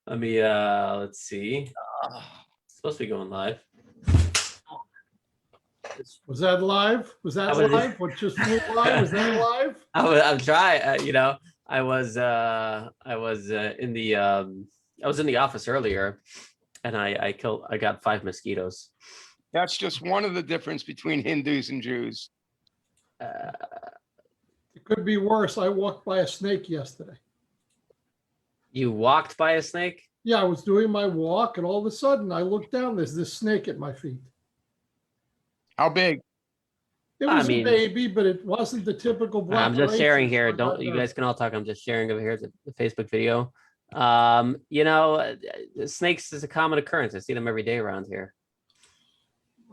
Let me, let's see. It's supposed to be going live. Was that live? Was that live? What just flew live? Was that live? I'm trying, I was in the office earlier, and I got 5 mosquitoes. That's just one of the difference between Hindus and Jews. It could be worse. I walked by a snake yesterday. You walked by a snake? Yeah, I was doing my walk, and all of a sudden I looked down. There's this snake at my feet. How big? It was a baby, but it wasn't the typical black. I'm just sharing here. Don't you guys can all talk. I'm just sharing over here the Facebook video. Snakes is a common occurrence. I see them every day around here.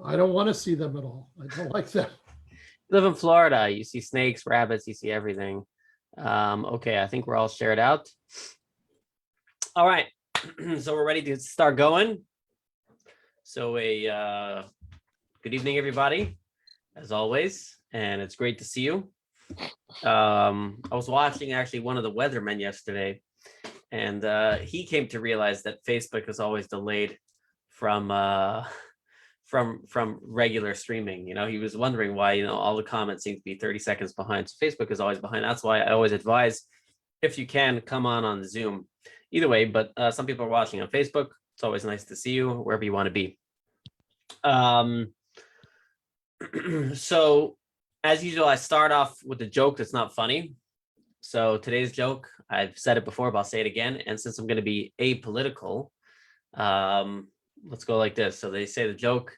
I don't want to see them at all. I don't like them. You live in Florida. You see snakes, rabbits. You see everything. Okay, I think we're all shared out. All right, so we're ready to start going. So good evening, everybody, as always, and it's great to see you. I was watching actually one of the weathermen yesterday, and he came to realize that Facebook is always delayed from regular streaming. He was wondering why all the comments seem to be 30 seconds behind. So Facebook is always behind. That's why I always advise, if you can, come on Zoom. Either way, but some people are watching on Facebook. It's always nice to see you wherever you want to be. So as usual, I start off with a joke that's not funny. So today's joke, I've said it before, but I'll say it again. And since I'm going to be apolitical, let's go like this. So they say the joke,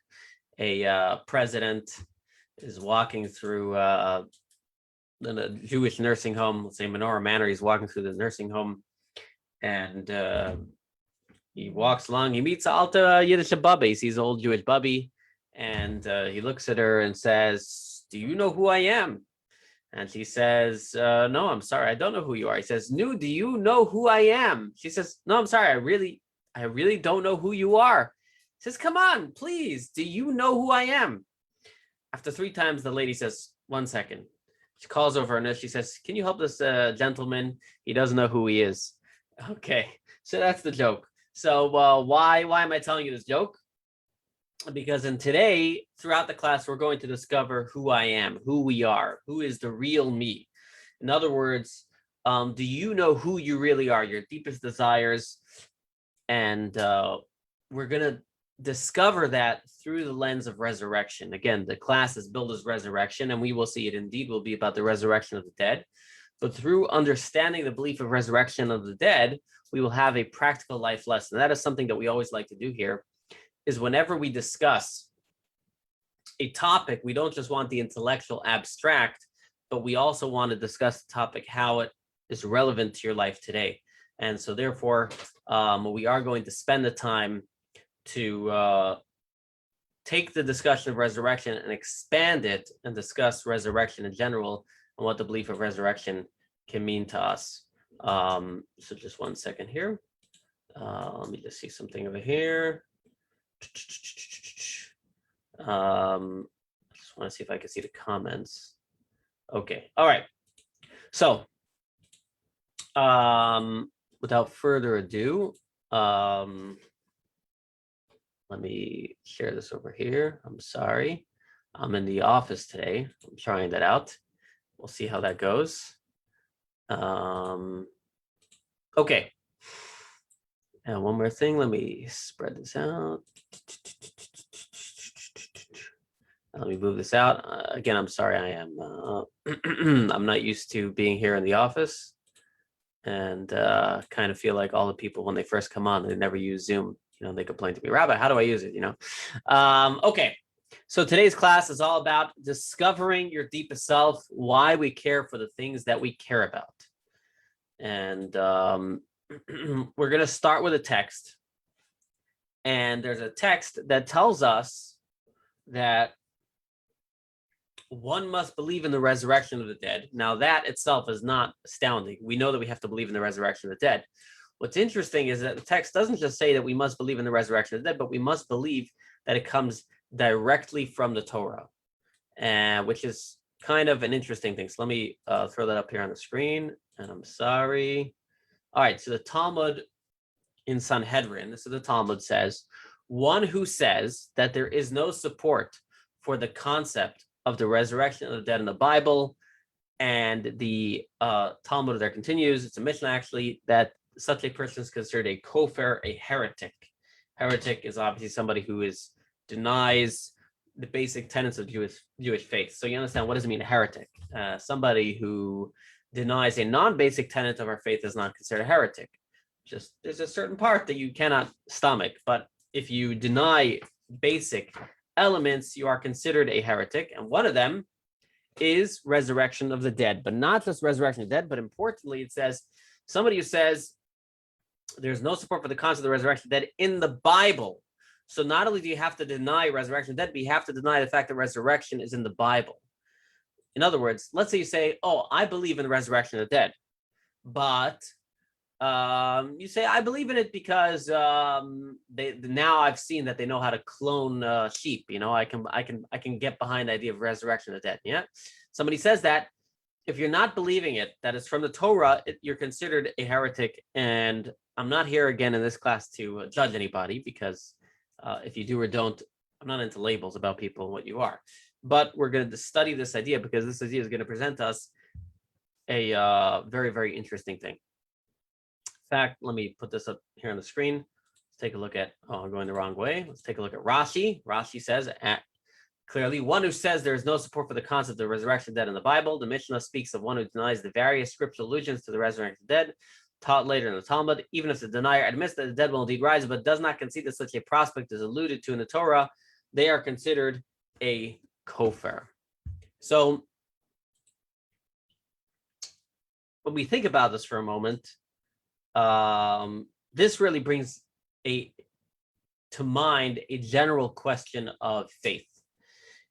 a president is walking through in a Jewish nursing home, let's say Menorah Manor. He's walking through the nursing home, and he walks along. He meets Alta Yiddish Bubby. He sees an old Jewish Bubby, and he looks at her and says, "Do you know who I am?" And she says, "No, I'm sorry, I don't know who you are." He says, "No, do you know who I am?" She says, "No, I'm sorry, I really don't know who you are." He says, "Come on, please, do you know who I am?" After 3 times, the lady says, "1 second." She calls over and she says, "Can you help this gentleman? He doesn't know who he is." Okay, so that's the joke. So why am I telling you this joke? Because today, throughout the class, we're going to discover who I am, who we are, who is the real me. In other words, do you know who you really are, your deepest desires? And we're going to discover that through the lens of resurrection. Again, the class is billed as resurrection, and we will see it indeed will be about the resurrection of the dead. But through understanding the belief of resurrection of the dead, we will have a practical life lesson. That is something that we always like to do here, is whenever we discuss a topic, we don't just want the intellectual abstract, but we also want to discuss the topic, how it is relevant to your life today. And so therefore, we are going to spend the time to take the discussion of resurrection and expand it and discuss resurrection in general and what the belief of resurrection can mean to us. So just 1 second here. Let me just see something over here. I just want to see if I can see the comments. Okay. All right. So without further ado, let me share this over here. I'm sorry. I'm in the office today. I'm trying that out. We'll see how that goes. Okay. And one more thing. Let me spread this out. Let me move this out. Again, I'm sorry. I am. I'm not used to being here in the office, and kind of feel like all the people when they first come on, they never use Zoom. They complain to me, "Rabbi, how do I use it?" Okay. So today's class is all about discovering your deepest self, why we care for the things that we care about. And we're going to start with a text. And there's a text that tells us that one must believe in the resurrection of the dead. Now, that itself is not astounding. We know that we have to believe in the resurrection of the dead. What's interesting is that the text doesn't just say that we must believe in the resurrection of the dead, but we must believe that it comes directly from the Torah, which is kind of an interesting thing. So let me throw that up here on the screen. And I'm sorry. All right, so the Talmud in Sanhedrin, this is the Talmud says, one who says that there is no support for the concept of the resurrection of the dead in the Bible, and the Talmud there continues, it's a Mishnah actually, that such a person is considered a kofar, a heretic. Heretic is obviously somebody who denies the basic tenets of Jewish faith. So you understand, what does it mean, a heretic? Somebody who denies a non-basic tenet of our faith is not considered a heretic. Just there's a certain part that you cannot stomach, but if you deny basic elements, you are considered a heretic. And one of them is resurrection of the dead, but not just resurrection of the dead, but importantly, it says somebody who says there's no support for the concept of the resurrection of the dead in the Bible. So not only do you have to deny resurrection of the dead, but you have to deny the fact that resurrection is in the Bible. In other words, let's say you say, oh, I believe in the resurrection of the dead, but you say, I believe in it because now I've seen that they know how to clone sheep. You know, I can get behind the idea of resurrection of the dead. Yeah, somebody says that. If you're not believing it, that is from the Torah, you're considered a heretic. And I'm not here again in this class to judge anybody, because if you do or don't, I'm not into labels about people and what you are. But we're going to study this idea, because this idea is going to present us a very, very interesting thing. In fact, let me put this up here on the screen. Let's take a look at, oh, I'm going the wrong way. Let's take a look at Rashi. Rashi says, clearly, one who says there is no support for the concept of resurrection of the dead in the Bible. The Mishnah speaks of one who denies the various scriptural allusions to the resurrection of the dead, taught later in the Talmud. Even if the denier admits that the dead will indeed rise, but does not concede that such a prospect is alluded to in the Torah, they are considered a kofar. So when we think about this for a moment, this really brings to mind a general question of faith.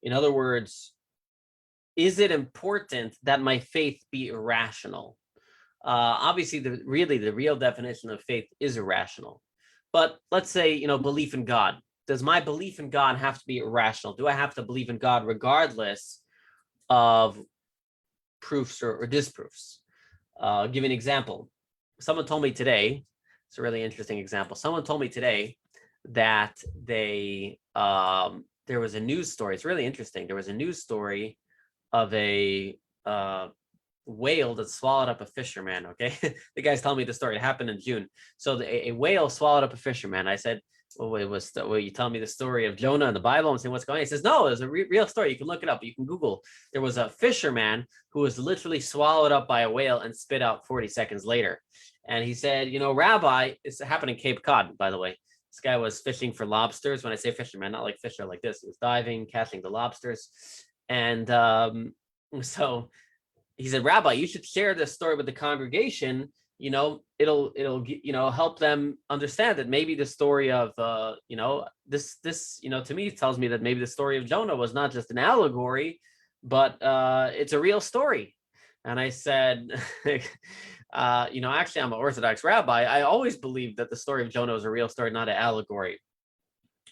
In other words, is it important that my faith be irrational? Obviously, the real definition of faith is irrational. But let's say, belief in God. Does my belief in God have to be irrational? Do I have to believe in God regardless of proofs or disproofs? I'll give you an example. Someone told me today, it's a really interesting example. Someone told me today that there was a news story. It's really interesting. There was a news story of a whale that swallowed up a fisherman. Okay, the guy's telling me the story. It happened in June. So a whale swallowed up a fisherman. I said, "Well, you telling me the story of Jonah in the Bible?" I'm saying, "What's going on?" He says, "No, there's a real story. You can look it up. You can Google. There was a fisherman who was literally swallowed up by a whale and spit out 40 seconds later." And he said, Rabbi, it's happened in Cape Cod, by the way. This guy was fishing for lobsters. When I say fisherman, not like fisher like this. He was diving, catching the lobsters. And so he said, "Rabbi, you should share this story with the congregation. It'll help them understand that maybe the story of this to me tells me that maybe the story of Jonah was not just an allegory, but it's a real story." And I said, actually, I'm an Orthodox rabbi. I always believed that the story of Jonah was a real story, not an allegory.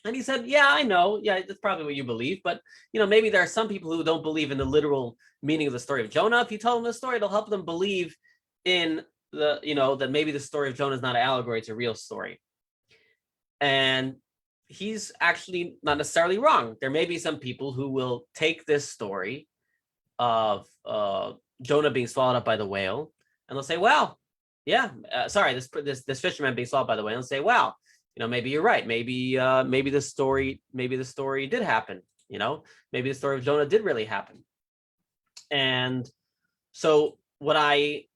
And he said, "Yeah, I know. Yeah, that's probably what you believe. But, maybe there are some people who don't believe in the literal meaning of the story of Jonah. If you tell them the story, it'll help them believe in that maybe the story of Jonah is not an allegory, it's a real story." And he's actually not necessarily wrong. There may be some people who will take this story of Jonah being swallowed up by the whale, and they'll say, "Well, yeah, this fisherman being swallowed by the whale," and say, "Well, maybe you're right. Maybe the story did happen. Maybe the story of Jonah did really happen." And so the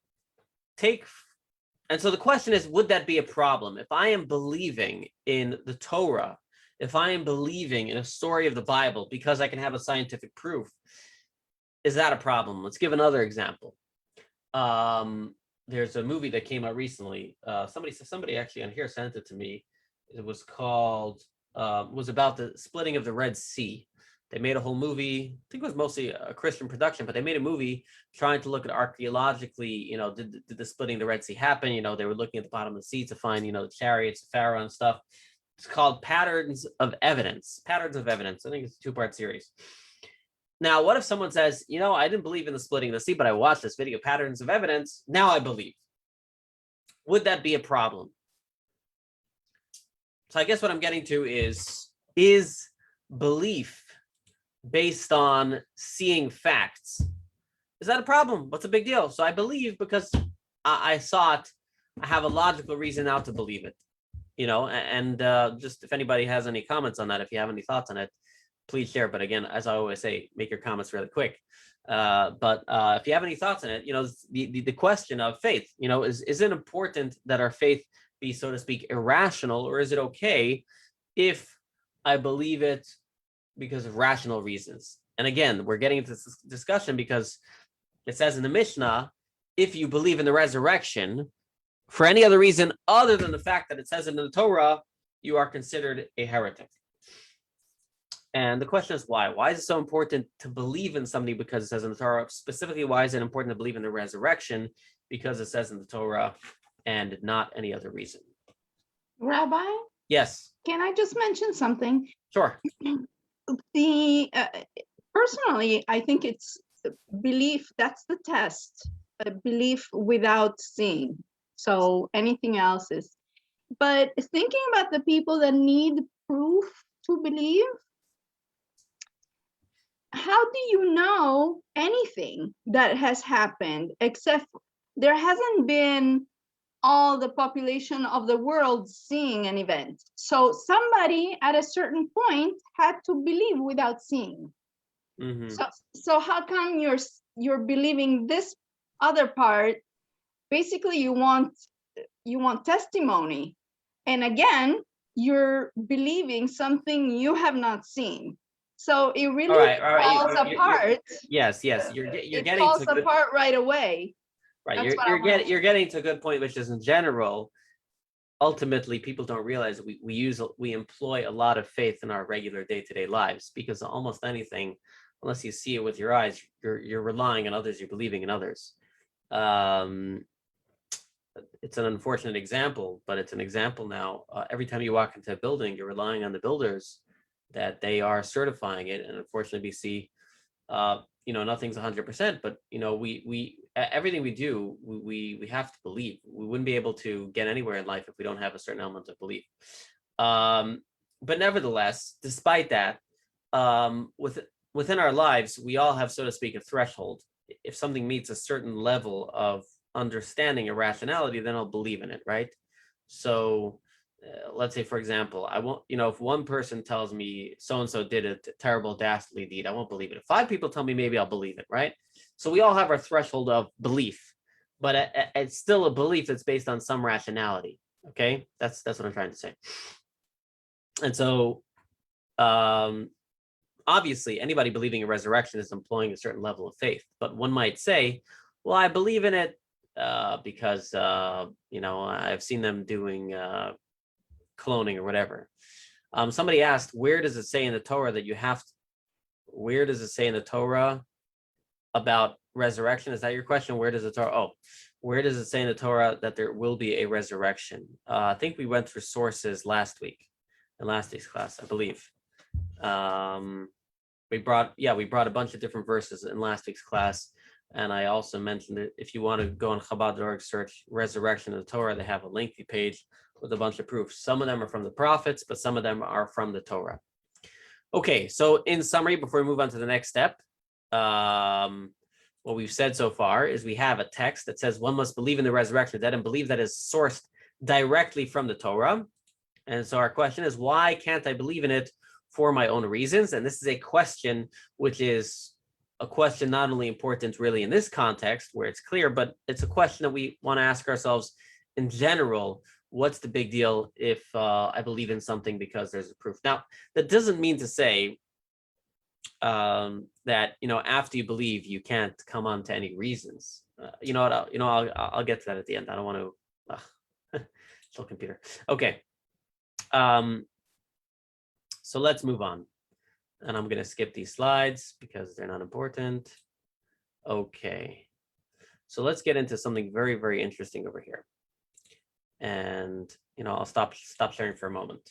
question is, would that be a problem? If I am believing in the Torah, if I am believing in a story of the Bible because I can have a scientific proof, is that a problem? Let's give another example. There's a movie that came out recently. Somebody actually on here sent it to me. It was called, was about the splitting of the Red Sea. They made a whole movie. I think it was mostly a Christian production, but they made a movie trying to look at archaeologically, did the splitting of the Red Sea happen? They were looking at the bottom of the sea to find, the chariots, Pharaoh and stuff. It's called Patterns of Evidence. Patterns of Evidence. I think it's a 2-part series. Now, what if someone says, I didn't believe in the splitting of the sea, but I watched this video, Patterns of Evidence. Now I believe. would that be a problem? So I guess what I'm getting to is belief based on seeing facts, is that a problem? What's a big deal? So I believe because I saw it, I have a logical reason now to believe it, and just if anybody has any comments on that, if you have any thoughts on it, please share. But again, as I always say, make your comments really quick. But if you have any thoughts on it, the question of faith, is it important that our faith be, so to speak, irrational, or is it okay if I believe it because of rational reasons? And again, we're getting into this discussion because it says in the Mishnah, if you believe in the resurrection for any other reason other than the fact that it says it in the Torah, you are considered a heretic. And the question is why? Why is it so important to believe in something because it says in the Torah? Specifically, why is it important to believe in the resurrection because it says in the Torah and not any other reason? Rabbi, Yes. can I just mention something? Sure. Personally, I think it's belief. That's the test. Belief without seeing. So anything else is. But thinking about the people that need proof to believe, how do you know anything that has happened except there hasn't been all the population of the world seeing an event? So somebody at a certain point had to believe without seeing. Mm-hmm. So how come you're believing this other part? Basically, you want testimony, and again, you're believing something you have not seen. So it really All right. falls apart. Yes. You're It getting falls to apart right away. right. That's You're getting to a good point, which is in general. Ultimately, people don't realize we employ a lot of faith in our regular day-to-day lives, because almost anything, unless you see it with your eyes, you're relying on others, you're believing in others. It's an unfortunate example, but it's an example now. Every time you walk into a building, you're relying on the builders that they are certifying it, and unfortunately, we see, nothing's 100%, but we everything we do, we have to believe. We wouldn't be able to get anywhere in life if we don't have a certain element of belief. But nevertheless, despite that, within our lives, we all have, so to speak, a threshold. If something meets a certain level of understanding or rationality, then I'll believe in it, right? So let's say, for example, I won't, if one person tells me so-and-so did a terrible, dastardly deed, I won't believe it. If 5 people tell me, maybe I'll believe it, right? So we all have our threshold of belief, but it's still a belief that's based on some rationality. Okay, that's what I'm trying to say. And so, obviously, anybody believing in resurrection is employing a certain level of faith. But one might say, well, I believe in it because I've seen them doing cloning or whatever. Somebody asked, where does it say in the Torah that you have to, where does it say in the Torah about resurrection? Is that your question? Where does the Torah, where does it say in the Torah that there will be a resurrection? I think we went through sources last week, in last week's class, I believe. We brought a bunch of different verses in last week's class. And I also mentioned that if you want to go on Chabad.org, search resurrection of the Torah, they have a lengthy page with a bunch of proofs. Some of them are from the prophets, but some of them are from the Torah. Okay, so in summary, before we move on to the next step, what we've said so far is we have a text that says one must believe in the resurrection of the dead and believe that is sourced directly from the Torah. And so our question is, why can't I believe in it for my own reasons? And this is a question which is a question not only important really in this context where it's clear, but it's a question that we want to ask ourselves in general. What's the big deal if I believe in something because there's a proof? Now, that doesn't mean to say that after you believe, you can't come on to any reasons. I'll get to that at the end. I don't want to. Still computer. Okay. So let's move on. And I'm going to skip these slides because they're not important. Okay. So let's get into something very, very interesting over here. And, I'll stop sharing for a moment.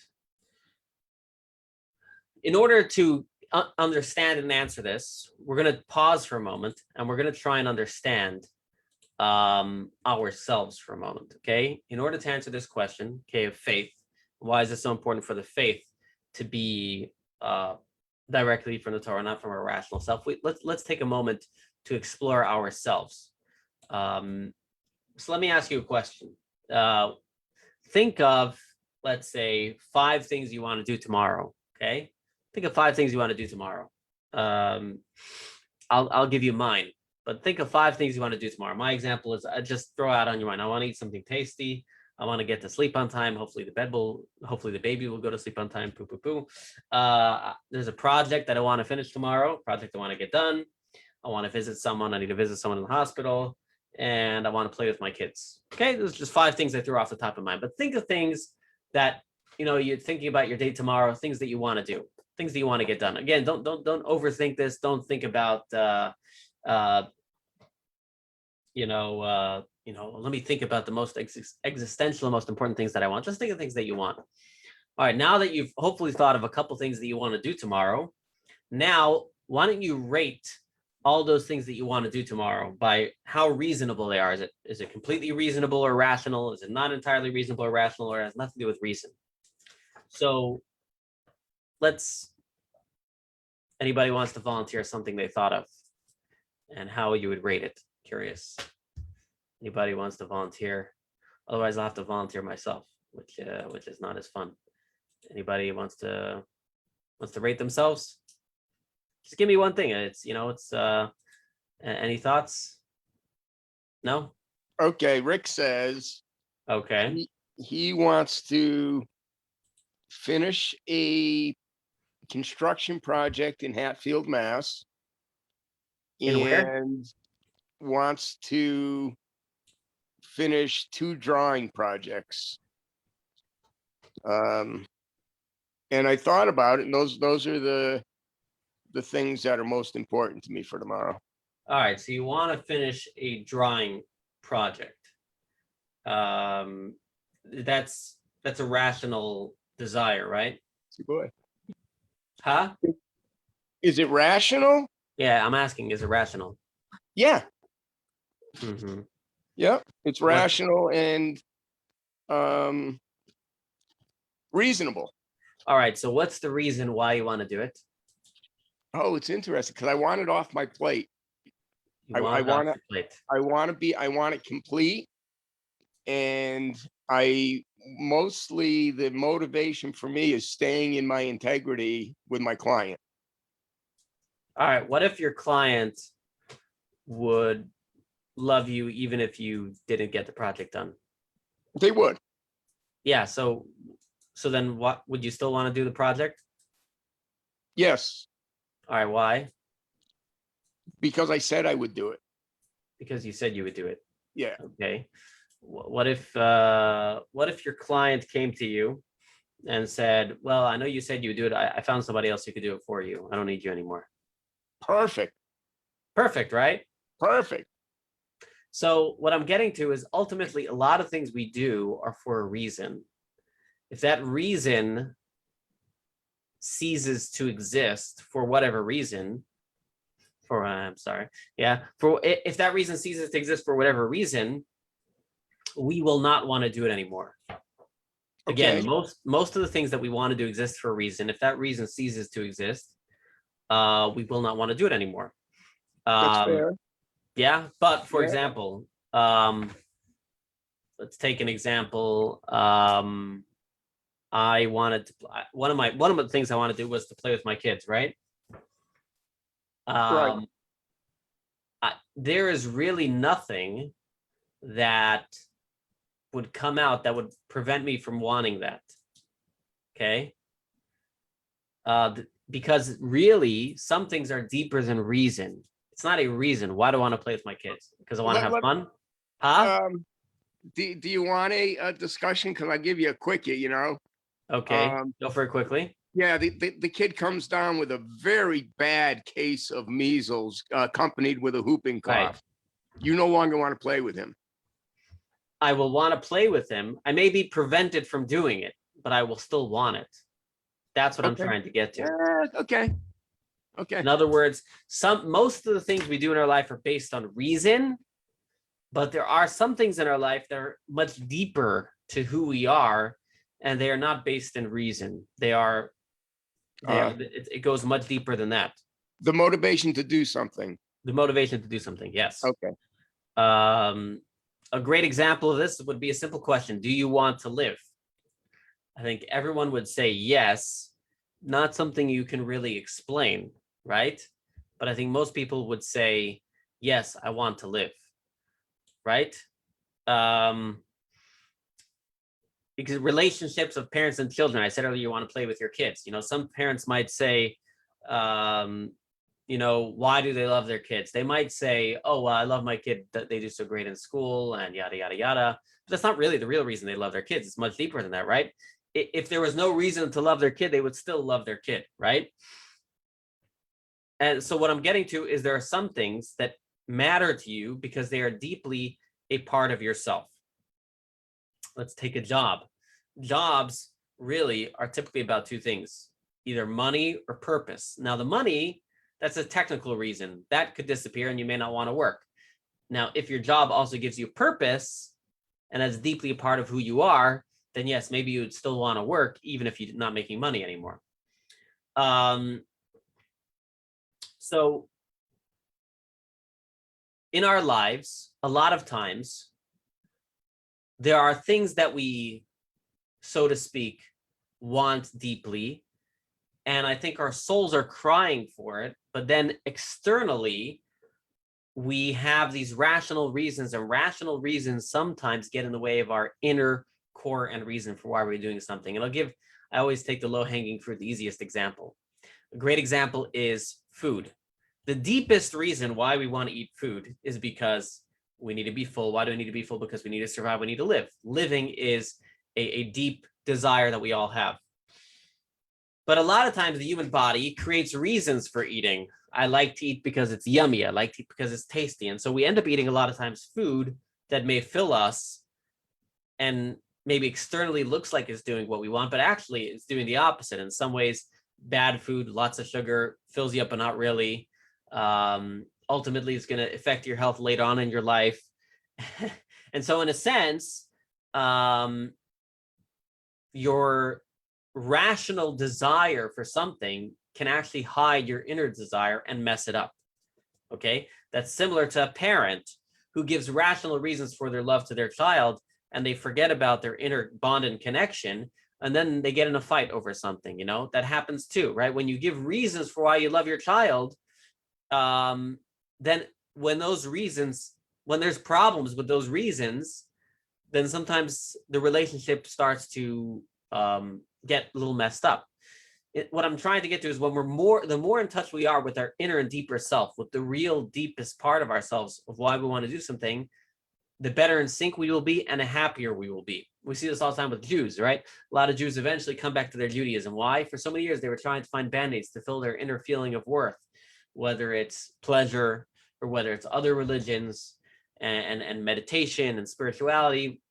In order to understand and answer this, we're going to pause for a moment and we're going to try and understand ourselves for a moment. Okay, in order to answer this question, okay, of faith, why is it so important for the faith to be directly from the Torah, not from our rational self? Let's take a moment to explore ourselves. So let me ask you a question. Think of, let's say, 5 things you want to do tomorrow. Okay, think of 5 things you want to do tomorrow. I'll give you mine, but think of 5 things you want to do tomorrow. My example is, I just throw out on your mind. I want to eat something tasty. I want to get to sleep on time. Hopefully the baby will go to sleep on time. Poo, poo, poo. There's a project that I want to finish tomorrow. Project I want to get done. I want to visit someone. I need to visit someone in the hospital, and I want to play with my kids. Okay, there's just 5 things I threw off the top of mind. But think of things that, you know, you're thinking about your day tomorrow. Things that you want to do. Things that you want to get done. Again, don't overthink this. Don't think about let me think about the most existential, most important things that I want. Just think of things that you want. All right, now that you've hopefully thought of a couple things that you want to do tomorrow, now why don't you rate all those things that you want to do tomorrow by how reasonable they are? Is it completely reasonable or rational? Is it not entirely reasonable or rational, or has nothing to do with reason? So anybody wants to volunteer something they thought of and how you would rate it? Curious. Anybody wants to volunteer? Otherwise, I'll have to volunteer myself, which is not as fun. Anybody wants to rate themselves? Just give me one thing. It's any thoughts? No? Okay, Rick says Okay. he wants to finish a construction project in Hatfield, Mass. In where? And wants to finish 2 drawing projects. And I thought about it, and those are the things that are most important to me for tomorrow. All right. So you want to finish a drawing project. That's a rational desire, right? Boy. Huh? Is it rational? Yeah, I'm asking, is it rational? Yeah. Mm-hmm. Yep. It's rational and reasonable. All right. So what's the reason why you want to do it? Oh, it's interesting because I want it off my plate. You want it off your plate. I want it complete. And mostly the motivation for me is staying in my integrity with my client. All right. What if your client would love you even if you didn't get the project done? They would. Yeah. So then what would you still want to do the project? Yes. All right. Why? Because I said I would do it. Because you said you would do it. Yeah. Okay. What if your client came to you and said, well, I know you said you would do it. I found somebody else who could do it for you. I don't need you anymore. Perfect. Perfect, right? Perfect. So what I'm getting to is ultimately a lot of things we do are for a reason. If that reason ceases to exist for whatever reason, if that reason ceases to exist for whatever reason, we will not want to do it anymore. Again, most of the things that we want to do exist for a reason. If that reason ceases to exist, we will not want to do it anymore. That's fair. Yeah, but for example, let's take an example. I wanted to one of the things I want to do was to play with my kids, right? Right. There is really nothing that would come out that would prevent me from wanting that. Okay. Because really, some things are deeper than reason. It's not a reason. Why do I want to play with my kids? Because I want to have fun. Huh? Do you want a discussion? Because I give you a quickie, Okay. Go for it quickly. Yeah, the kid comes down with a very bad case of measles, accompanied with a whooping cough. Right. You no longer want to play with him. I will want to play with him. I may be prevented from doing it, but I will still want it. That's what I'm trying to get to. Okay. In other words, most of the things we do in our life are based on reason, But there are some things in our life that are much deeper to who we are, and they are not based in reason. It goes much deeper than that. The motivation to do something. The motivation to do something, yes. Okay. A great example of this would be a simple question. Do you want to live? I think everyone would say yes, not something you can really explain, right? But I think most people would say, yes, I want to live, right? Because relationships of parents and children, I said earlier, you want to play with your kids. Some parents might say, why do they love their kids? They might say, oh, well, I love my kid that they do so great in school and yada, yada, yada. But that's not really the real reason they love their kids. It's much deeper than that, right? If there was no reason to love their kid, they would still love their kid, right? And so what I'm getting to is there are some things that matter to you because they are deeply a part of yourself. Let's take a job. Jobs really are typically about two things, either money or purpose. Now, the money, that's a technical reason. That could disappear and you may not want to work. Now, if your job also gives you purpose and that's deeply a part of who you are, then yes, maybe you would still want to work even if you're not making money anymore. So in our lives, a lot of times, there are things that we, so to speak, want deeply. And I think our souls are crying for it. But then externally, we have these rational reasons, and rational reasons sometimes get in the way of our inner core and reason for why we're doing something. And I always take the low-hanging fruit, the easiest example. A great example is food. The deepest reason why we want to eat food is because we need to be full. Why do we need to be full? Because we need to survive. We need to live. Living is a deep desire that we all have. But a lot of times the human body creates reasons for eating. I like to eat because it's yummy. I like to eat because it's tasty. And so we end up eating a lot of times food that may fill us and maybe externally looks like it's doing what we want, but actually it's doing the opposite. In some ways, bad food, lots of sugar, fills you up, but not really. Ultimately, it's going to affect your health later on in your life. And so in a sense, your rational desire for something can actually hide your inner desire and mess it up. Okay, that's similar to a parent who gives rational reasons for their love to their child, and they forget about their inner bond and connection, and then they get in a fight over something. That happens too, right? When you give reasons for why you love your child, then when there's problems with those reasons, then sometimes the relationship starts to get a little messed up. What I'm trying to get to is when the more in touch we are with our inner and deeper self, with the real deepest part of ourselves of why we want to do something, the better in sync we will be and the happier we will be. We see this all the time with Jews, right? A lot of Jews eventually come back to their Judaism. Why? For so many years, they were trying to find band-aids to fill their inner feeling of worth, whether it's pleasure or whether it's other religions and meditation and spirituality.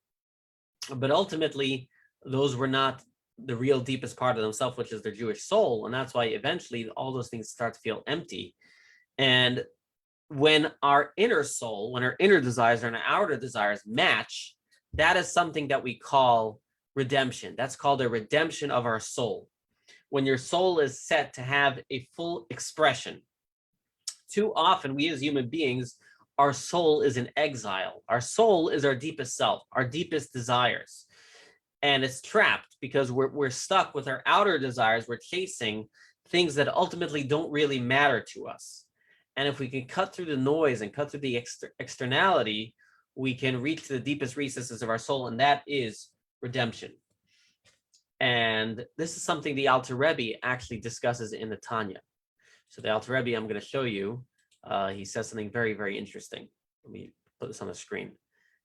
But ultimately, those were not the real deepest part of themselves, which is their Jewish soul. And that's why eventually all those things start to feel empty. And when our inner soul, when our inner desires and our outer desires match, that is something that we call redemption. That's called a redemption of our soul. When your soul is set to have a full expression. Too often, we as human beings, our soul is in exile. Our soul is our deepest self, our deepest desires. And it's trapped because we're stuck with our outer desires. We're chasing things that ultimately don't really matter to us. And if we can cut through the noise and cut through the externality, we can reach the deepest recesses of our soul, and that is redemption. And this is something the Alter Rebbe actually discusses in the Tanya. So the Alter Rebbe, I'm going to show you, he says something very, very interesting. Let me put this on the screen.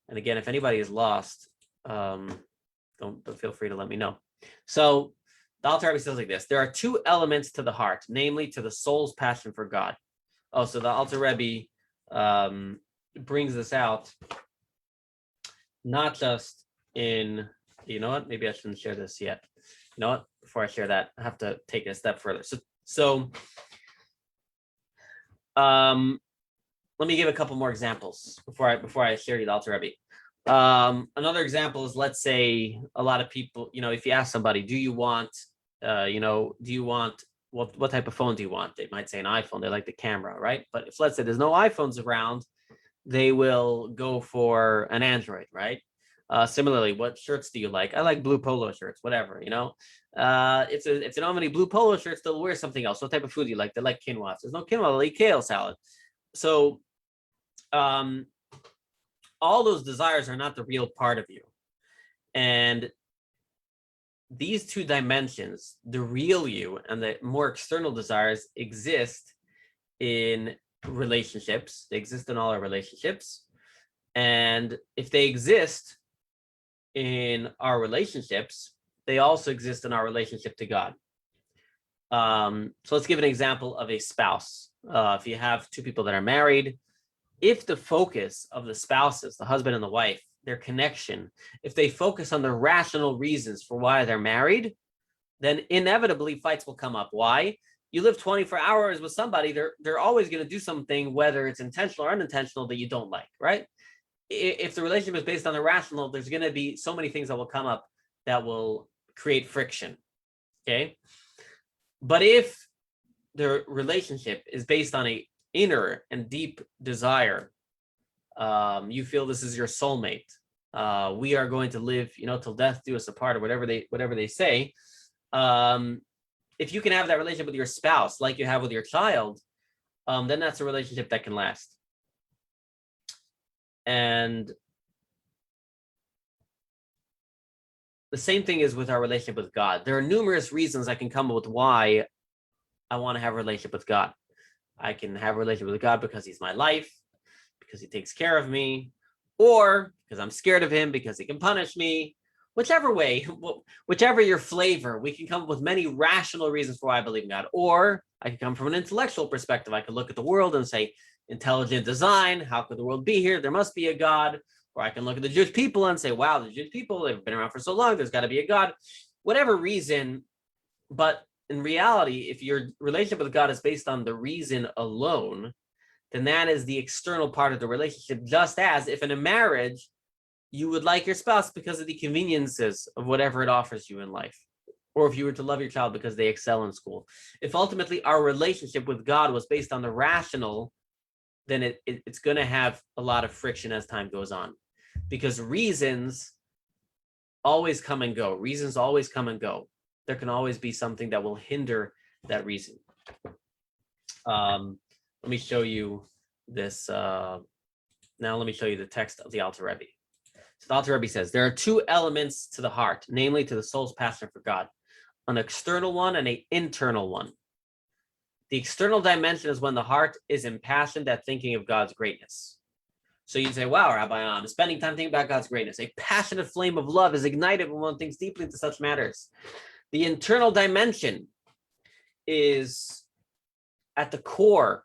And again, if anybody is lost, don't feel free to let me know. So the Alter Rebbe says like this: there are two elements to the heart, namely to the soul's passion for God. Oh, so the Alter Rebbe brings this out, not just in, you know what, maybe I shouldn't share this yet. You know what, before I share that, I have to take it a step further. So let me give a couple more examples before I share you the Alter Rebbe. Another example is, let's say a lot of people, if you ask somebody, do you want what type of phone do you want? They might say an iPhone. They like the camera, right? But if, let's say, there's no iPhones around, they will go for an Android, right? Similarly, what shirts do you like? I like blue polo shirts, whatever, if they don't have any blue polo shirts, they'll wear something else. What type of food do you like? They like quinoa. If there's no quinoa, they'll eat kale salad. So all those desires are not the real part of you. And these two dimensions, the real you and the more external desires, exist in relationships. They exist in all our relationships. And if they exist in our relationships, they also exist in our relationship to God. So let's give an example of a spouse. If you have two people that are married, if the focus of the spouses, the husband and the wife, their connection, if they focus on the rational reasons for why they're married, then inevitably fights will come up. Why? You live 24 hours with somebody, they're always going to do something, whether it's intentional or unintentional, that you don't like, right? If the relationship is based on the rational, there's going to be so many things that will come up that will create friction, okay? But if the relationship is based on a inner and deep desire, you feel this is your soulmate, we are going to live, till death do us apart, or whatever they say. If you can have that relationship with your spouse like you have with your child, then that's a relationship that can last. And the same thing is with our relationship with God. There are numerous reasons I can come up with why I want to have a relationship with God. I can have a relationship with God because he's my life, because he takes care of me, or because I'm scared of him, because he can punish me. Whichever way, whichever your flavor, we can come up with many rational reasons for why I believe in God. Or I can come from an intellectual perspective. I could look at the world and say, intelligent design, how could the world be here? There must be a God. Or I can look at the Jewish people and say, wow, the Jewish people, they've been around for so long, there's got to be a God. Whatever reason. But in reality, if your relationship with God is based on the reason alone, then that is the external part of the relationship. Just as if in a marriage, you would like your spouse because of the conveniences of whatever it offers you in life. Or if you were to love your child because they excel in school. If ultimately our relationship with God was based on the rational, then it's going to have a lot of friction as time goes on. Because reasons always come and go. Reasons always come and go. There can always be something that will hinder that reason. Let me show you this. Now let me show you the text of the Alter Rebbe. So the Alter Rebbe says, there are two elements to the heart, namely to the soul's passion for God, an external one and an internal one. The external dimension is when the heart is impassioned at thinking of God's greatness. So you'd say, wow, Rabbi, I'm spending time thinking about God's greatness. A passionate flame of love is ignited when one thinks deeply into such matters. The internal dimension is at the core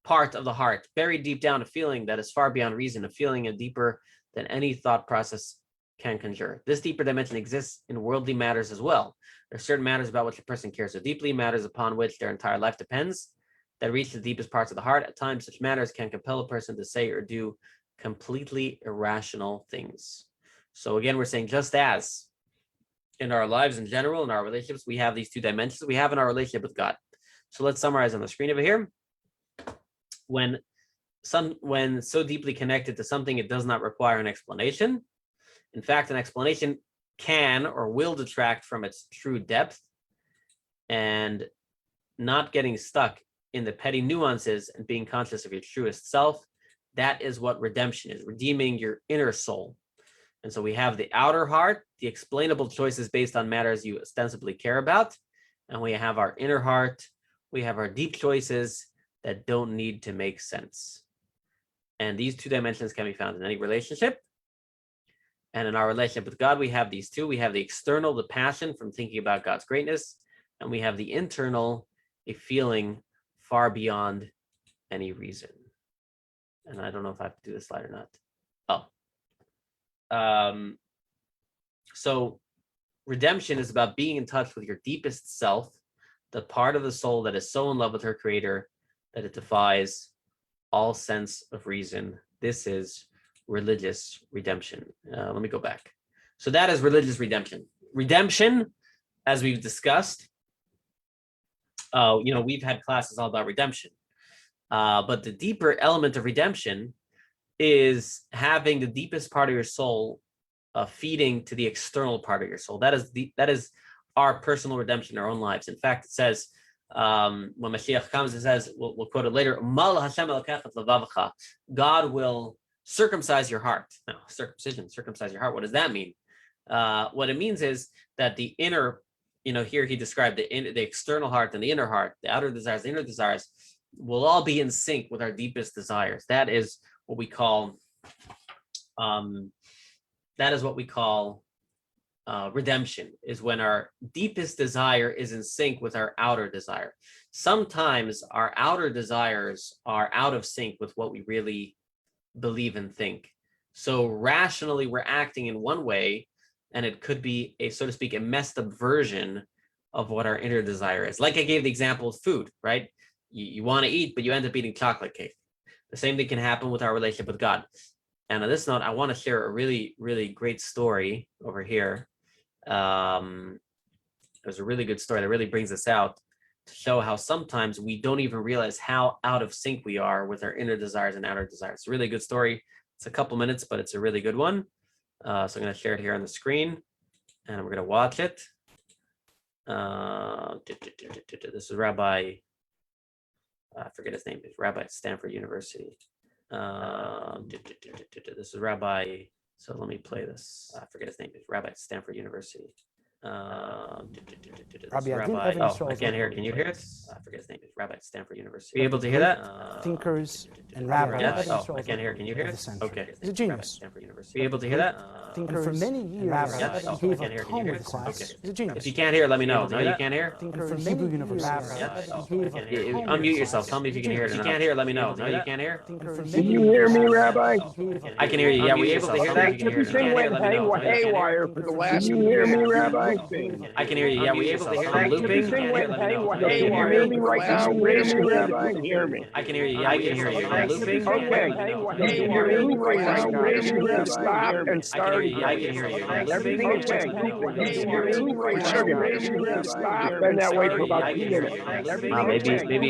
part of the heart, buried deep down, a feeling that is far beyond reason, a feeling deeper than any thought process can conjure. This deeper dimension exists in worldly matters as well. There are certain matters about which a person cares so deeply, matters upon which their entire life depends, that reach the deepest parts of the heart. At times, such matters can compel a person to say or do completely irrational things. So again, we're saying, just as in our lives in general, in our relationships, we have these two dimensions we have in our relationship with God. So let's summarize on the screen over here. When so deeply connected to something, it does not require an explanation. In fact, an explanation can or will detract from its true depth, and not getting stuck in the petty nuances and being conscious of your truest self. That is what redemption is, redeeming your inner soul. And so we have the outer heart, the explainable choices based on matters you ostensibly care about. And we have our inner heart, we have our deep choices that don't need to make sense. And these two dimensions can be found in any relationship. And in our relationship with God, we have these two. We have the external, the passion from thinking about God's greatness. And we have the internal, a feeling far beyond any reason. And I don't know if I have to do this slide or not. So redemption is about being in touch with your deepest self, the part of the soul that is so in love with her creator that it defies all sense of reason. This is religious redemption. Let me go back. So that is religious redemption. Redemption, as we've discussed, we've had classes all about redemption. But the deeper element of redemption is having the deepest part of your soul feeding to the external part of your soul. That is our personal redemption in our own lives. In fact, it says, when Mashiach comes, it says, we'll quote it later, God will circumcise your heart. No, circumcise your heart. What does that mean? What it means is that the inner, here he described the external heart and the inner heart, the outer desires, the inner desires, will all be in sync with our deepest desires. That is what we call redemption, is when our deepest desire is in sync with our outer desire. Sometimes our outer desires are out of sync with what we really believe and think. So rationally, we're acting in one way, and it could be so to speak, a messed up version of what our inner desire is. Like I gave the example of food, right? You want to eat, but you end up eating chocolate cake. The same thing can happen with our relationship with God. And on this note, I want to share a really, really great story over here. There's a really good story that really brings us out to show how sometimes we don't even realize how out of sync we are with our inner desires and outer desires. It's a really good story. It's a couple minutes, but it's a really good one. So I'm going to share it here on the screen, and we're going to watch it. This is Rabbi, I forget his name, it's Rabbi at Stanford University. This is Rabbi, so let me play this. I forget his name, it's Rabbi at Stanford University. Rabbi, I can't hear it. Can you hear it? I forget his name. It's Rabbi at Stanford University. Are you able to hear that? Thinkers and rabbis. Yes. Oh, I can't hear it. Can you hear it? Okay. He's a genius. Stanford University. Are you able to hear that? And for many years, Yes. Oh, he I gave can't a hear it. Can you hear Talmud it? class. Okay. He's a genius. If you can't hear, let me know. No, you can't hear? And for Hebrew University, Yes. Oh, he gave a Talmud unmute yourself. class. Tell me if you can hear it. If you can't hear, let me know. No, you can't hear? Can you hear me, Rabbi? I can hear you. Yeah, we able to hear that? Everything went haywire for the last. Can you hear me, Rabbi? I can hear you. Yeah, we able to hear that? I'm looping. Everything went haywire. Can you hear me right now? Raise your hand if you can hear me. I can hear you. Yeah, I can hear you. I'm looping. Okay. Can you hear me right now? Raise your hand. Stop and start. I can hear you. Everything is okay. Can you hear me right now? Raise your hand. Stop. Been that way for about 2 minutes.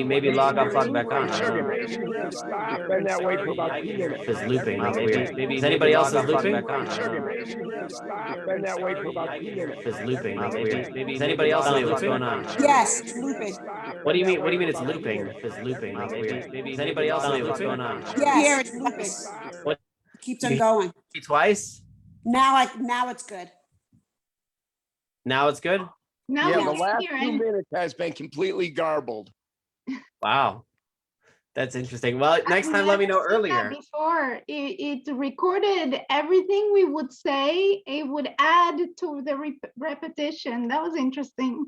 Maybe log off, log back on. Raise your hand. Stop. Been that way for about 2 minutes. If it's looping, that's weird. Is anybody else is looping? Raise your hand. Stop. Been that way for about 2 minutes. If it's looping, that's weird. Is anybody else looping? What's going on? Yes, it's looping. What do you mean? What do you mean it's looping? If it's looping, that's weird. Is anybody else looping? What's going on? Yes, it's looping. What? Keeps on going. Twice? Now it's good. Now it's good? Now Yeah, we the can last hear 2 it. minutes has been completely garbled. Wow. That's interesting. Well, next time let me know I've seen that earlier. Before it recorded everything we would say, it would add to the repetition. That was interesting.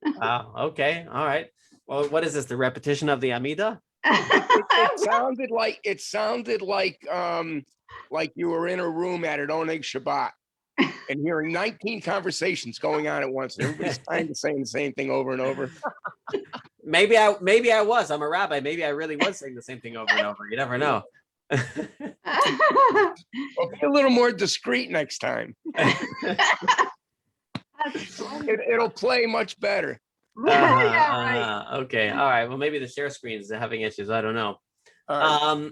Wow. Okay. All right. Well, what is this? The repetition of the Amida? It sounded like you were in a room at an Oneg Shabbat and hearing 19 conversations going on at once. And everybody's kind of saying the same thing over and over. Maybe I was. I'm a rabbi. Maybe I really was saying the same thing over and over. You never know. Well, be a little more discreet next time. It'll play much better. Okay. All right. Well, maybe the share screens are having issues. I don't know. All right.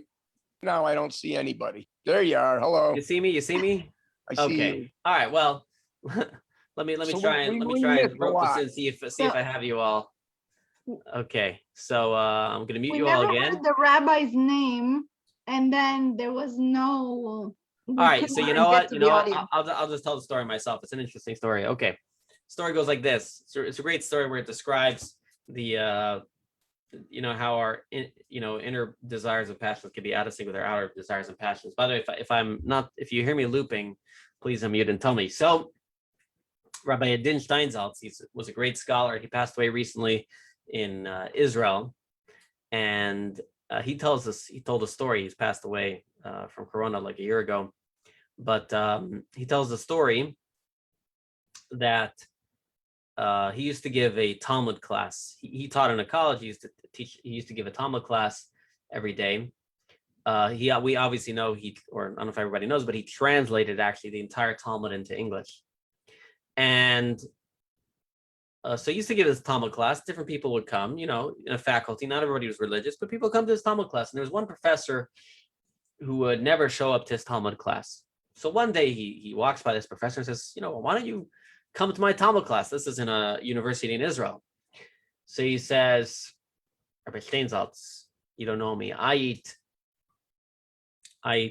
No, I don't see anybody. There you are. Hello. You see me? I see Okay. you. All right. Well, let me So try and we rope missed a this lot. in, see if I have you all. Okay. So I'm gonna mute We you all never again. heard the rabbi's name, and then there was no. All right. So you know what? I'll just tell the story myself. It's an interesting story. Okay. Story goes like this. So it's a great story where it describes the how our inner desires and passions can be out of sync with our outer desires and passions. By the way, if you hear me looping, please unmute and tell me. So Rabbi Adin Steinsaltz, he was a great scholar. He passed away recently in Israel, and he told a story. He's passed away from Corona like a year ago, but he tells the story that he used to give a Talmud class. He taught in a college. He used to give a Talmud class, every day. We obviously know or I don't know if everybody knows, but he translated actually the entire Talmud into English. And so he used to give his Talmud class. Different people would come, in a faculty. Not everybody was religious, but people come to his Talmud class. And there was one professor who would never show up to his Talmud class. So one day he walks by this professor and says, why don't you come to my Talmud class? This is in a university in Israel. So he says, Rabbi Steinsaltz, you don't know me. I eat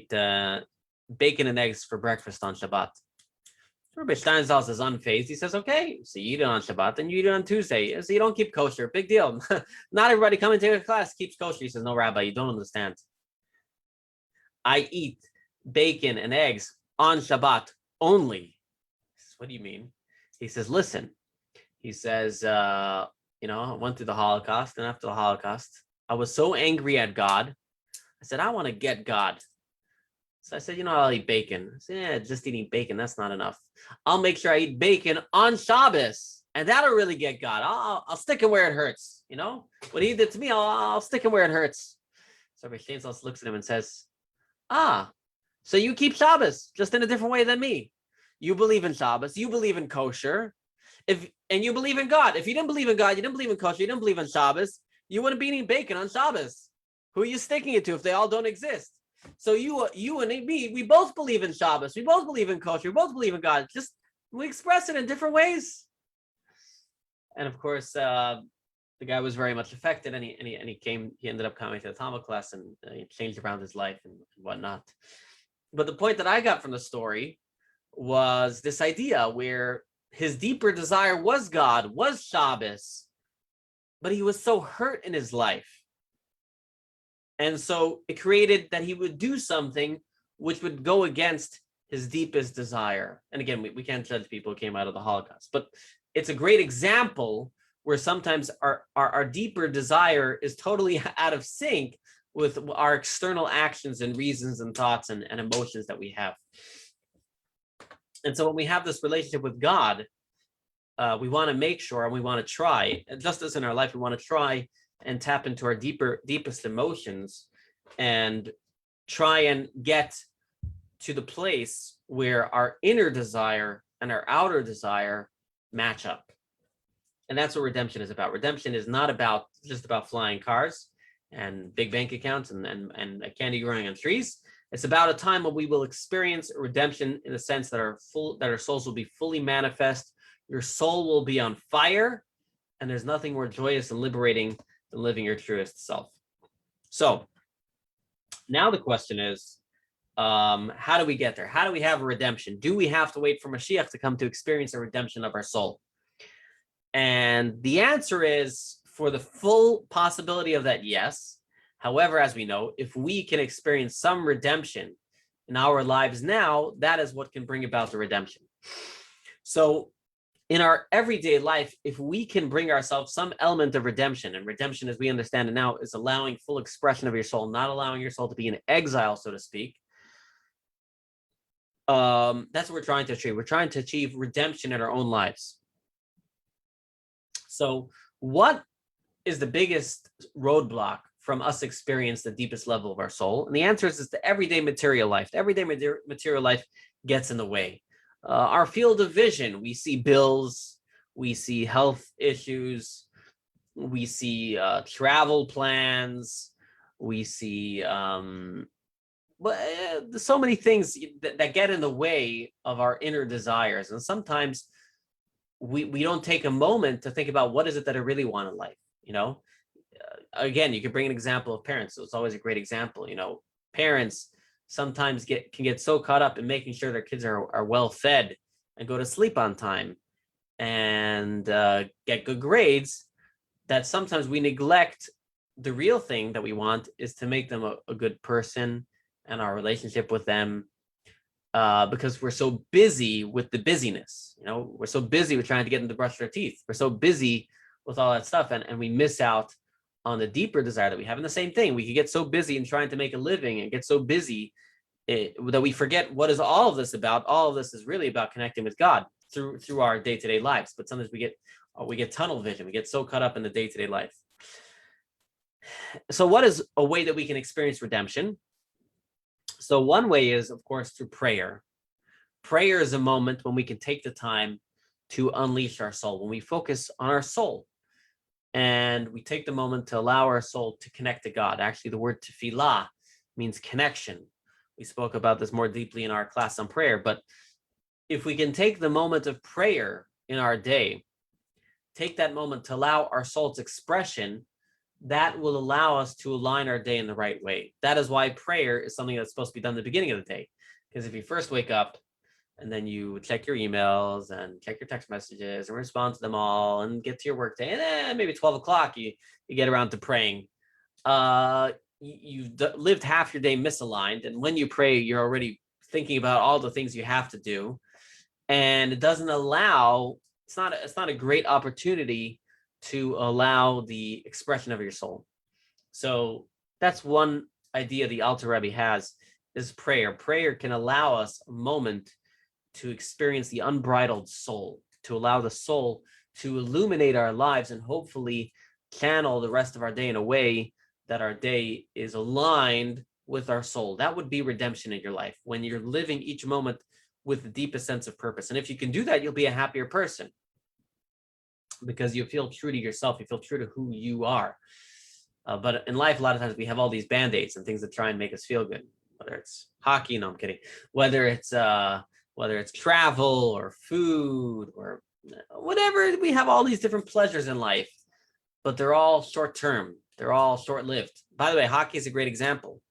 bacon and eggs for breakfast on Shabbat. Rabbi Steinsaltz is unfazed. He says, okay, so you eat it on Shabbat and you eat it on Tuesday. So you don't keep kosher. Big deal. Not everybody coming to your class keeps kosher. He says, no, Rabbi, you don't understand. I eat bacon and eggs on Shabbat only. Says, what do you mean? He says, listen. He says, I went through the Holocaust, and after the Holocaust, I was so angry at God. I said, I want to get God. So I said, I'll eat bacon. I said, yeah, just eating bacon, that's not enough. I'll make sure I eat bacon on Shabbos, and that'll really get God. I'll stick him where it hurts. What he did to me, I'll stick him where it hurts. So Rabbi Steinsaltz looks at him and says, so you keep Shabbos just in a different way than me. You believe in Shabbos, you believe in kosher, and you believe in God. If you didn't believe in God, you didn't believe in kosher, you didn't believe in Shabbos, you wouldn't be eating bacon on Shabbos. Who are you sticking it to if they all don't exist? So you and me, we both believe in Shabbos, we both believe in kosher, we both believe in God. Just we express it in different ways. And of course, the guy was very much affected, and he ended up coming to the Talmud class, and he changed around his life and whatnot. But the point that I got from the story was this idea where his deeper desire was God, was Shabbos, but he was so hurt in his life. And so it created that he would do something which would go against his deepest desire. And again, we can't judge people who came out of the Holocaust, but it's a great example where sometimes our deeper desire is totally out of sync with our external actions and reasons and thoughts and emotions that we have. And so when we have this relationship with God, we want to make sure, and we want to try, just as in our life, we want to try and tap into our deepest emotions and try and get to the place where our inner desire and our outer desire match up. And that's what redemption is about. Redemption is not just about flying cars and big bank accounts and candy growing on trees. It's about a time when we will experience redemption in the sense that our souls will be fully manifest. Your soul will be on fire, and there's nothing more joyous and liberating than living your truest self. So now the question is, how do we get there? How do we have a redemption? Do we have to wait for Mashiach to come to experience a redemption of our soul? And the answer is, for the full possibility of that, yes. However, as we know, if we can experience some redemption in our lives now, that is what can bring about the redemption. So in our everyday life, if we can bring ourselves some element of redemption, and redemption as we understand it now is allowing full expression of your soul, not allowing your soul to be in exile, so to speak. That's what we're trying to achieve. We're trying to achieve redemption in our own lives. So what is the biggest roadblock from us experience the deepest level of our soul? And the answer is the everyday material life. The everyday material life gets in the way. Our field of vision, we see bills, we see health issues, we see travel plans, we see so many things that get in the way of our inner desires. And sometimes we don't take a moment to think about what is it that I really want in life. Again, you could bring an example of parents. So it's always a great example. Parents sometimes can get so caught up in making sure their kids are well fed and go to sleep on time and get good grades, that sometimes we neglect the real thing that we want is to make them a good person and our relationship with them, because we're so busy with the busyness. We're so busy with trying to get them to brush their teeth. We're so busy with all that stuff, and we miss out on the deeper desire that we have. And the same thing, we could get so busy in trying to make a living and get so busy that we forget what is all of this about. All of this is really about connecting with God through our day-to-day lives. But sometimes we get tunnel vision. We get so caught up in the day-to-day life. So what is a way that we can experience redemption? So one way is, of course, through prayer. Prayer is a moment when we can take the time to unleash our soul, when we focus on our soul and we take the moment to allow our soul to connect to God. Actually, the word tefillah means connection. We spoke about this more deeply in our class on prayer, but if we can take the moment of prayer in our day, take that moment to allow our soul's expression, that will allow us to align our day in the right way. That is why prayer is something that's supposed to be done at the beginning of the day. Because if you first wake up and then you check your emails and check your text messages and respond to them all and get to your work day, and then maybe 12 o'clock, you get around to praying. You've lived half your day misaligned. And when you pray, you're already thinking about all the things you have to do. And it doesn't allow, it's not a great opportunity to allow the expression of your soul. So that's one idea the Alter Rebbe has, is prayer. Prayer can allow us a moment to experience the unbridled soul, to allow the soul to illuminate our lives and hopefully channel the rest of our day in a way that our day is aligned with our soul. That would be redemption in your life, when you're living each moment with the deepest sense of purpose. And if you can do that, you'll be a happier person, because you feel true to yourself, you feel true to who you are. But in life, a lot of times we have all these band-aids and things that try and make us feel good, whether it's hockey, no, I'm kidding, whether it's travel or food or whatever. We have all these different pleasures in life, but they're all short-term, they're all short-lived. By the way, hockey is a great example.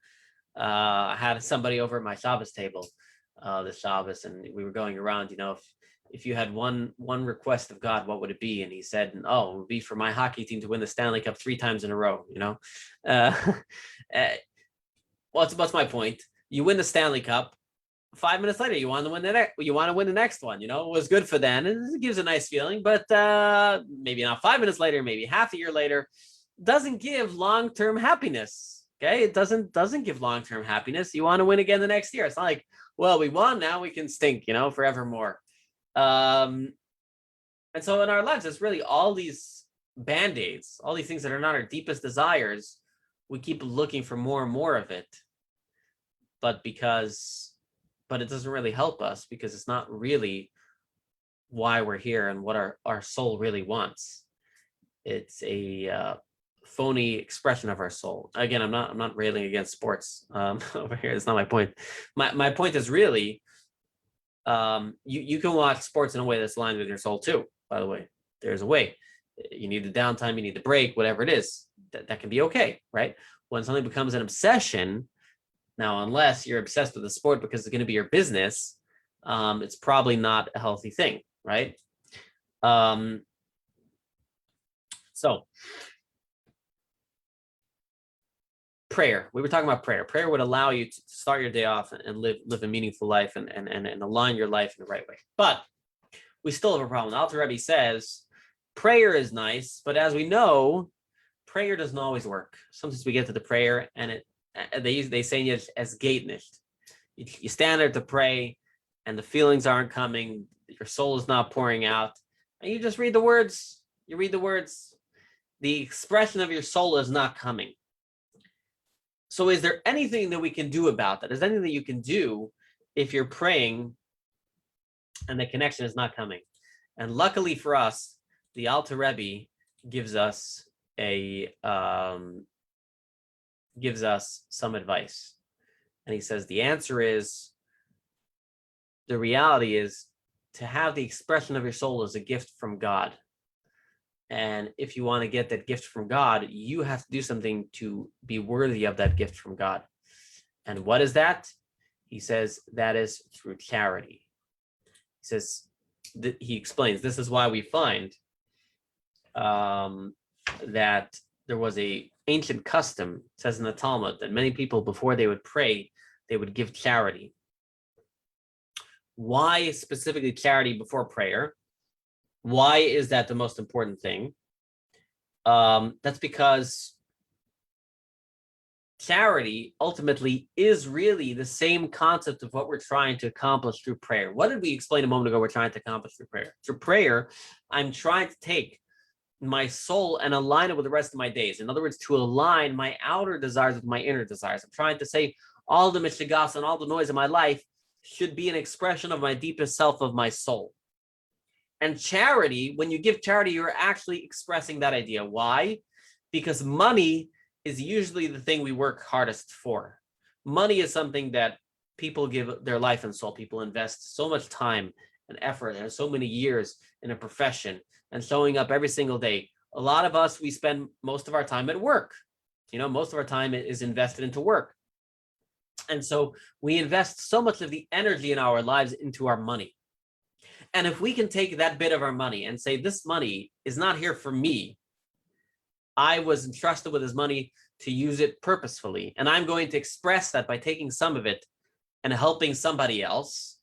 I had somebody over at my Shabbos table this Shabbos, and we were going around, if you had one request of God, what would it be? And he said, oh, it would be for my hockey team to win the Stanley Cup 3 times in a row, what's my point? You win the Stanley Cup, 5 minutes later, you want to win the next one. It was good for then, and it gives a nice feeling, but maybe not 5 minutes later, maybe half a year later, doesn't give long-term happiness. Okay, it doesn't give long-term happiness. You want to win again the next year. It's not like, well, we won, now we can stink, forevermore. And so in our lives, it's really all these band-aids, all these things that are not our deepest desires. We keep looking for more and more of it, but it doesn't really help us, because it's not really why we're here and what our soul really wants. It's a phony expression of our soul. Again, I'm not railing against sports over here. It's not my point. My point is really, you can watch sports in a way that's aligned with your soul too. By the way, there's a way. You need the downtime, you need the break, whatever it is, that can be okay, right? When something becomes an obsession, now, unless you're obsessed with the sport because it's going to be your business, it's probably not a healthy thing, right? So prayer. We were talking about prayer. Prayer would allow you to start your day off and live a meaningful life and align your life in the right way. But we still have a problem. Alter Rebbe says prayer is nice, but as we know, prayer doesn't always work. Sometimes we get to the prayer and they say it as gate nicht. You stand there to pray and the feelings aren't coming, your soul is not pouring out, and you just read the words. You read the words. The expression of your soul is not coming. So is there anything that we can do about that? Is there anything that you can do if you're praying and the connection is not coming? And luckily for us, the Alter Rebbe gives us some advice. And he says the answer is, the reality is to have the expression of your soul as a gift from God. And if you want to get that gift from God, you have to do something to be worthy of that gift from God. And what is that? He says that is through charity. He says, he explains, this is why we find that there was a ancient custom, it says in the Talmud, that many people, before they would pray, they would give charity. Why specifically charity before prayer? Why is that the most important thing? That's because charity ultimately is really the same concept of what we're trying to accomplish through prayer. What did we explain a moment ago we're trying to accomplish through prayer? Through prayer, I'm trying to take my soul and align it with the rest of my days. In other words, to align my outer desires with my inner desires. I'm trying to say all the mishigas and all the noise in my life should be an expression of my deepest self, of my soul. And charity, when you give charity, you're actually expressing that idea. Why? Because money is usually the thing we work hardest for. Money is something that people give their life and soul. People invest so much time and effort and so many years in a profession and showing up every single day. A lot of us, we spend most of our time at work. Most of our time is invested into work. And so we invest so much of the energy in our lives into our money. And if we can take that bit of our money and say, this money is not here for me. I was entrusted with this money to use it purposefully. And I'm going to express that by taking some of it and helping somebody else.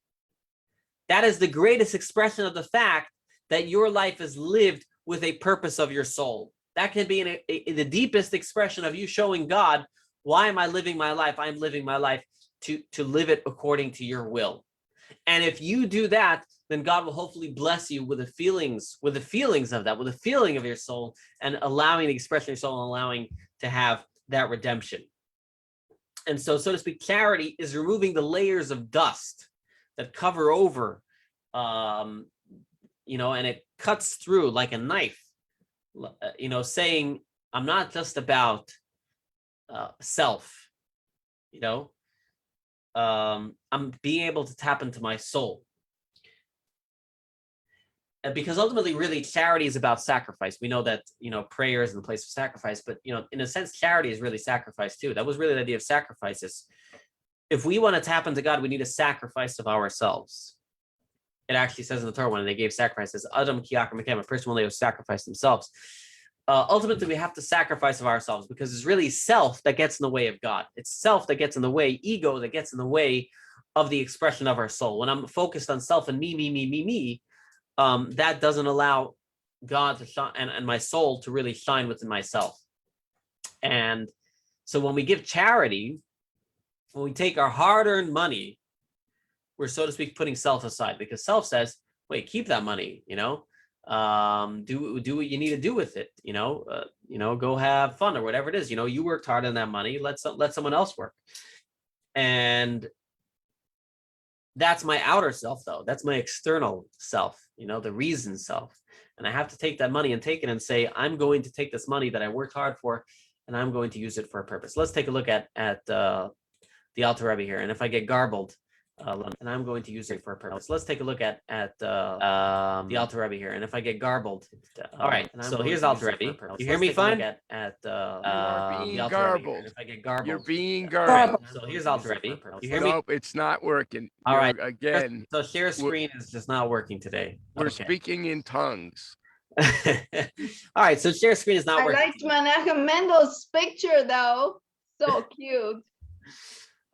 That is the greatest expression of the fact that your life is lived with a purpose of your soul. That can be the deepest expression of you showing God, why am I living my life? I'm living my life to live it according to your will. And if you do that, then God will hopefully bless you with the feelings of that, with the feeling of your soul, and allowing the expression of your soul, and allowing to have that redemption. And so to speak, charity is removing the layers of dust that cover over, and it cuts through like a knife, saying, I'm not just about self, I'm being able to tap into my soul. Because ultimately, really, charity is about sacrifice. We know that, prayer is in the place of sacrifice, but, in a sense, charity is really sacrifice too. That was really the idea of sacrifices. If we want to tap into God, we need a sacrifice of ourselves. It actually says in the Torah when they gave sacrifices, Adam kiyaker mekem, a person when they sacrifice themselves. Ultimately, we have to sacrifice of ourselves because it's really self that gets in the way of God. It's self that gets in the way, ego that gets in the way of the expression of our soul. When I'm focused on self and me, that doesn't allow God to shine and my soul to really shine within myself. And so when we give charity, when we take our hard-earned money, we're, so to speak, putting self aside, because self says, wait, keep that money, do what you need to do with it, go have fun or whatever it is. You worked hard on that money, let someone else work. And that's my outer self, though. That's my external self, the reason self. And I have to take that money and take it and say, I'm going to take this money that I worked hard for, and I'm going to use it for a purpose. Let's take a look at the Alter Rabbi here. And if I get garbled, and I'm going to use it for a purpose. Let's take a look at the Alter Rabbi here. And if I get garbled, all right. So here's Alter Rabbi. You hear me fine? You're being the Alter garbled. Rabbi. If I get garbled, You're being garbled. So here's Alter Rabbi. You hear me? Nope, it's not working. All right. Again, So share screen is just not working today. we're Okay. speaking in tongues. All right. So share screen is not I working. liked Menachem Mendel's picture though. So cute.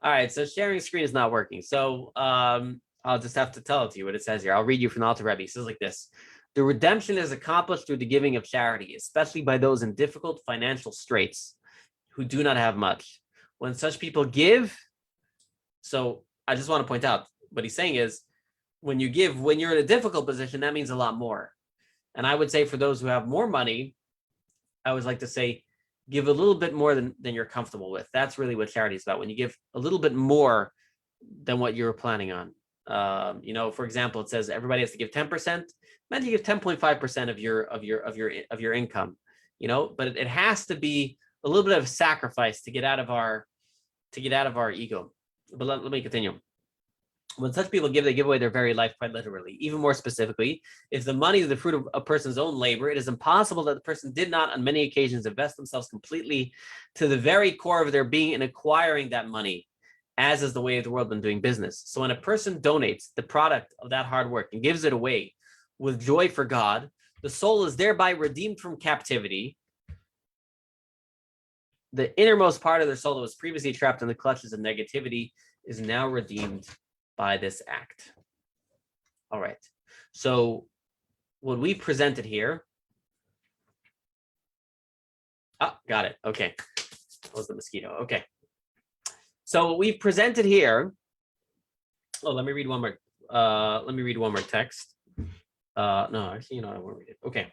All right, so sharing screen is not working. So I'll just have to tell it to you what it says here. I'll read you from the Alter Rebbe. It says like this: the redemption is accomplished through the giving of charity, especially by those in difficult financial straits who do not have much. When such people give, so I just want to point out what he's saying is, when you give, when you're in a difficult position, that means a lot more. And I would say for those who have more money, I always like to say, give a little bit more than you're comfortable with. That's really what charity is about. When you give a little bit more than what you were planning on. For example, it says everybody has to give 10%. Imagine you give 10.5% of your income. But it has to be a little bit of sacrifice to get out of our ego. But let me continue. When such people give, they give away their very life quite literally. Even more specifically, if the money is the fruit of a person's own labor, it is impossible that the person did not on many occasions invest themselves completely to the very core of their being in acquiring that money, as is the way of the world when doing business. So when a person donates the product of that hard work and gives it away with joy for God, the soul is thereby redeemed from captivity. The innermost part of their soul that was previously trapped in the clutches of negativity is now redeemed by this act. All right. So what we presented here. Oh, got it. Okay. That was the mosquito. Okay. So what we've presented here. Oh, let me read one more. Let me read one more text. No, actually, I won't read it. Okay.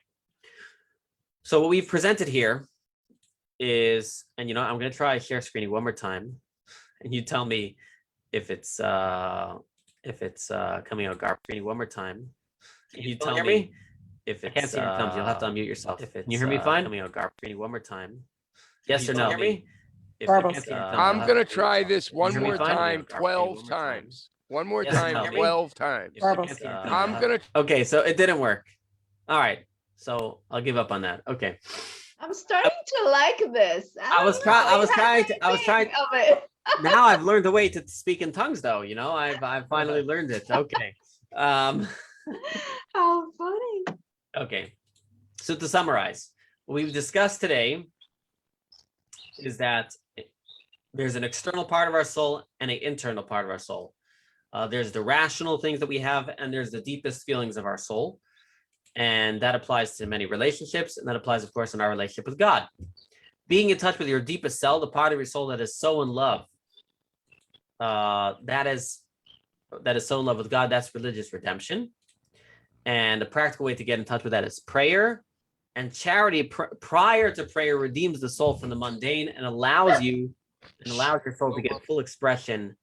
So what we've presented here is, and I'm going to try share screening one more time, and you tell me if it's coming out garbage. Screening one more time. And you tell me if it's. I can't see your thumbs. You'll have to unmute yourself. Can you hear me fine? Coming out garbage. Screening one more time. Yes or no? Hear me? Garbage. I'm gonna try this one hear me more fine? time, One 12 more time. times. One more Yes, time, no. 12 times. Garbage. I'm gonna. Okay, so it didn't work. All right, so I'll give up on that. Okay. I'm starting to like this. I was don't know, trying. I it was has trying to. I was something trying. of it. Now I've learned a way to speak in tongues, though. I've finally learned it. Okay. How funny. Okay. So to summarize, what we've discussed today is that there's an external part of our soul and an internal part of our soul. There's the rational things that we have, and there's the deepest feelings of our soul. And that applies to many relationships, and that applies, of course, in our relationship with God. Being in touch with your deepest self, the part of your soul that is so in love, that is so in love with God, that's religious redemption. And a practical way to get in touch with that is prayer. And charity prior to prayer redeems the soul from the mundane and allows your soul to get full expression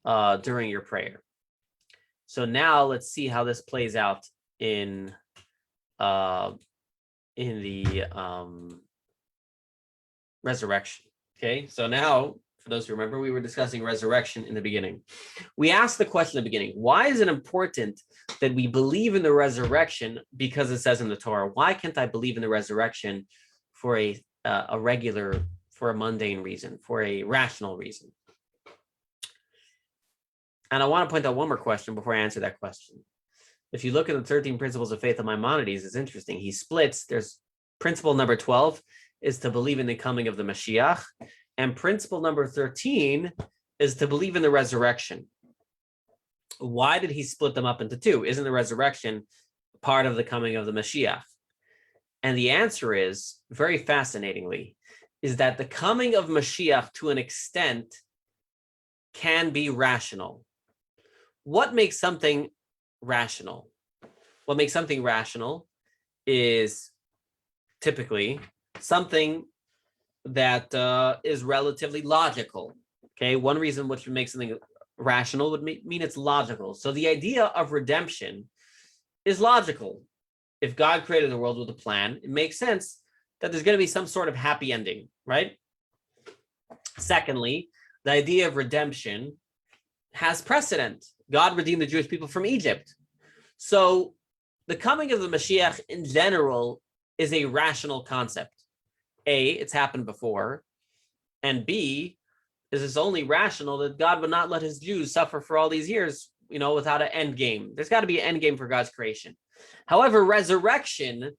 during your prayer. So now let's see how this plays out in the resurrection. Okay, so now, for those who remember, we were discussing resurrection in the beginning. We asked the question in the beginning, why is it important that we believe in the resurrection? Because it says in the Torah. Why can't I believe in the resurrection for a mundane reason, for a rational reason? And I want to point out one more question before I answer that question. If you look at the 13 principles of faith of Maimonides, it's interesting. He splits. There's principle number 12 is to believe in the coming of the Mashiach. And principle number 13 is to believe in the resurrection. Why did he split them up into two? Isn't the resurrection part of the coming of the Mashiach? And the answer is, very fascinatingly, is that the coming of Mashiach to an extent can be rational. What makes something rational? What makes something rational is typically something that is relatively logical. Okay, one reason which would make something rational would mean it's logical. So the idea of redemption is logical. If God created the world with a plan, it makes sense that there's going to be some sort of happy ending, right? Secondly, the idea of redemption has precedent. God redeemed the Jewish people from Egypt. So the coming of the Mashiach in general is a rational concept. A, it's happened before. And B, is it's only rational that God would not let his Jews suffer for all these years, without an end game. There's got to be an end game for God's creation. However, resurrection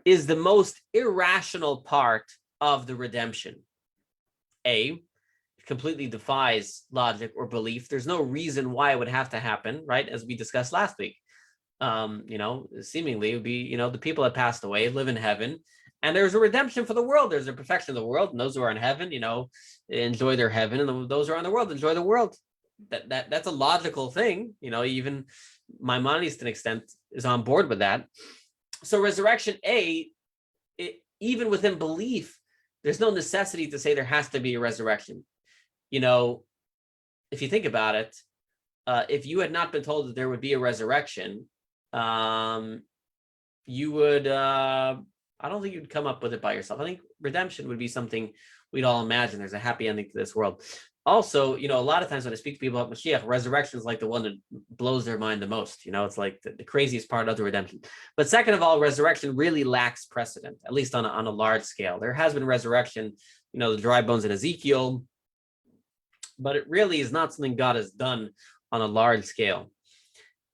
is the most irrational part of the redemption. A, completely defies logic or belief. There's no reason why it would have to happen, right? As we discussed last week. Seemingly it would be, the people that passed away live in heaven, and there's a redemption for the world. There's a perfection of the world, and those who are in heaven, enjoy their heaven, and those who are in the world enjoy the world. That's a logical thing. Even Maimonides to an extent is on board with that. So resurrection, even within belief, there's no necessity to say there has to be a resurrection. If you think about it, if you had not been told that there would be a resurrection, you would, I don't think you'd come up with it by yourself. I think redemption would be something we'd all imagine. There's a happy ending to this world. Also, a lot of times when I speak to people about Mashiach, resurrection is like the one that blows their mind the most. It's like the craziest part of the redemption. But second of all, resurrection really lacks precedent, at least on a large scale. There has been resurrection, the dry bones in Ezekiel, but it really is not something God has done on a large scale.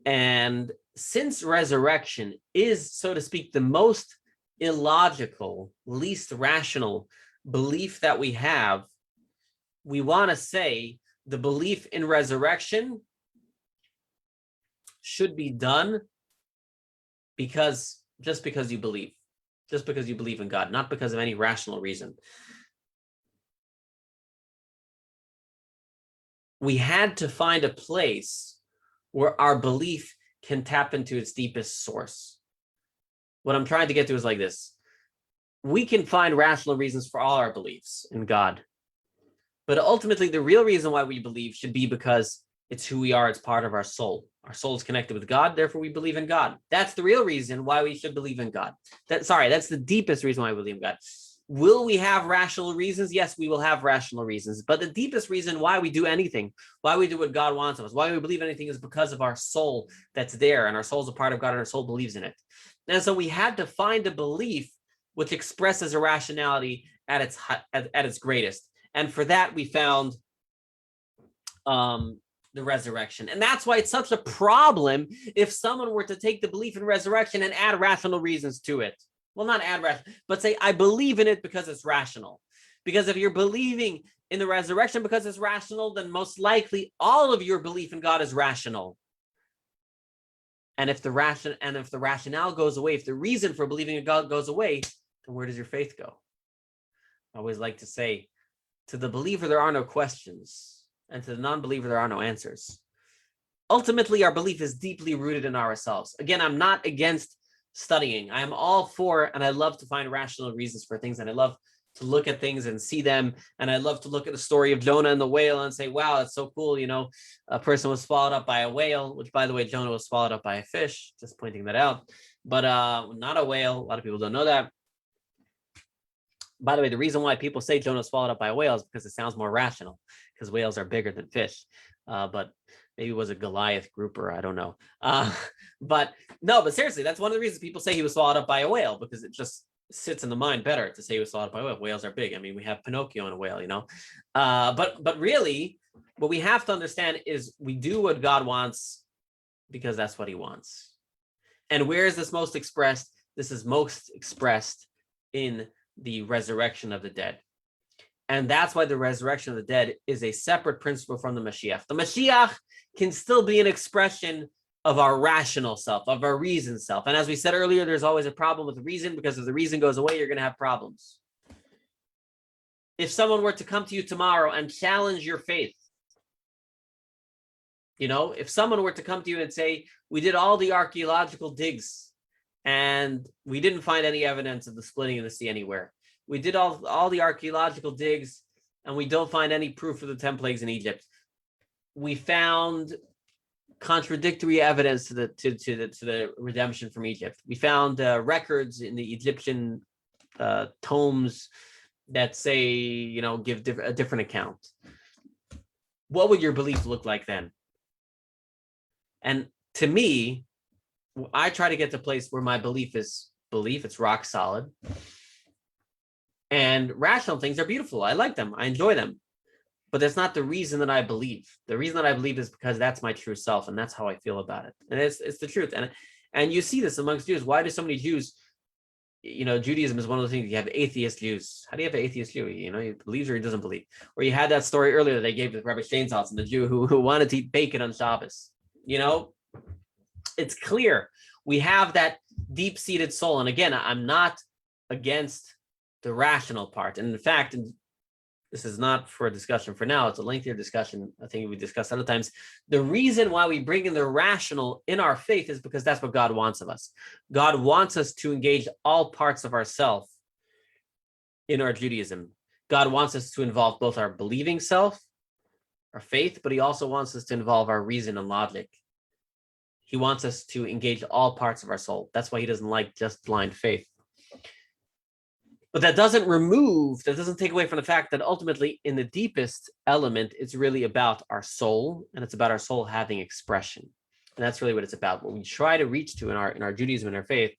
And since resurrection is, so to speak, the most illogical, least rational belief that we have, we want to say the belief in resurrection should be done just because you believe in God, not because of any rational reason. We had to find a place where our belief can tap into its deepest source. What I'm trying to get to is like this. we can find rational reasons for all our beliefs in God. But ultimately, the real reason why we believe should be because it's who we are. It's part of our soul. Our soul is connected with God. Therefore, we believe in God. That's the real reason why we should believe in God. That's the deepest reason why we believe in God. Will we have rational reasons? Yes, we will have rational reasons. But the deepest reason why we do anything, why we do what God wants of us, why we believe anything is because of our soul that's there. And our soul is a part of God and our soul believes in it. And so we had to find a belief which expresses a rationality at its greatest. And for that, we found the resurrection. And that's why it's such a problem if someone were to take the belief in resurrection and add rational reasons to it. Well, not add rational, but say, I believe in it because it's rational. Because if you're believing in the resurrection because it's rational, then most likely all of your belief in God is rational. And if the rationale goes away, if the reason for believing in God goes away, then where does your faith go? I always like to say, to the believer, there are no questions. And to the non-believer, there are no answers. Ultimately, our belief is deeply rooted in ourselves. Again, I'm not against studying. I am all for, and I love to find rational reasons for things, and I love to look at things and see them, and I love to look at the story of Jonah and the whale and say, wow, that's so cool. You know, a person was swallowed up by a whale, which, by the way, Jonah was swallowed up by a fish, just pointing that out. But not a whale. A lot of people don't know that. By the way, the reason why people say Jonah was swallowed up by a whale is because it sounds more rational, because whales are bigger than fish. But maybe it was a Goliath grouper. I don't know. But seriously, that's one of the reasons people say he was swallowed up by a whale, because it just sits in the mind better to say he was swallowed up by a whale. Whales are big. I mean, we have Pinocchio and a whale, you know. But really, what we have to understand is we do what God wants because that's what he wants. And where is this most expressed? This is most expressed in the resurrection of the dead. And that's why the resurrection of the dead is a separate principle from the Mashiach. The Mashiach can still be an expression of our rational self, of our reason self. And as we said earlier, there's always a problem with the reason, because if the reason goes away, you're going to have problems. If someone were to come to you tomorrow and challenge your faith, you know, if someone were to come to you and say, we did all the archaeological digs and we didn't find any evidence of the splitting of the sea anywhere. We did all the archaeological digs and we don't find any proof of the 10 plagues in Egypt. We found contradictory evidence to the redemption from Egypt. We found records in the Egyptian tomes that say, you know, give a different account. What would your belief look like then? And to me, I try to get to a place where my belief is belief. It's rock solid. And rational things are beautiful. I like them. I enjoy them. But that's not the reason that I believe. The reason that I believe is because that's my true self, and that's how I feel about it. And it's the truth. And you see this amongst Jews. Why do so many Jews, you know, Judaism is one of the things, you have atheist Jews. How do you have an atheist Jew? You know, he believes or he doesn't believe. Or you had that story earlier they gave with Rabbi Steinsaltz and the Jew who wanted to eat bacon on Shabbos. You know, it's clear we have that deep-seated soul. And again, I'm not against the rational part. And in fact, this is not for a discussion for now. It's a lengthier discussion. I think we discussed other times. The reason why we bring in the rational in our faith is because that's what God wants of us. God wants us to engage all parts of ourself in our Judaism. God wants us to involve both our believing self, our faith, but he also wants us to involve our reason and logic. He wants us to engage all parts of our soul. That's why he doesn't like just blind faith. But that doesn't take away from the fact that ultimately in the deepest element, it's really about our soul, and it's about our soul having expression. And that's really what it's about. What we try to reach to in our Judaism and our faith,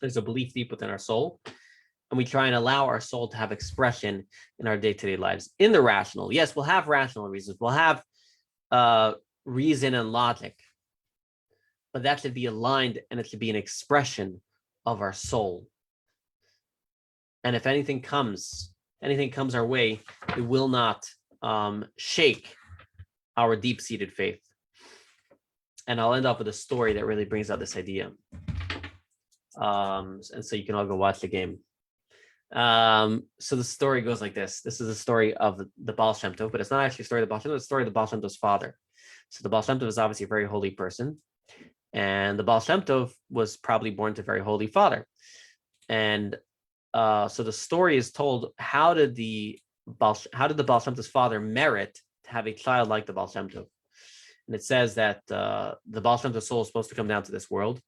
there's a belief deep within our soul, and we try and allow our soul to have expression in our day-to-day lives. In the rational, yes, we'll have rational reasons. We'll have reason and logic, but that should be aligned, and it should be an expression of our soul. And if anything comes our way, it will not shake our deep-seated faith. And I'll end up with a story that really brings out this idea. And so you can all go watch the game. So the story goes like this. This is a story of the Baal Shem Tov, but it's not actually a story of the Baal Shem Tov, it's a story of the Baal Shem Tov's father. So the Baal Shem Tov is obviously a very holy person. And the Baal Shem Tov was probably born to a very holy father. And so the story is told, how did the Baal Shem Tov's father merit to have a child like the Baal Shem Tov? And it says that the Baal Shem Tov's soul is supposed to come down to this world.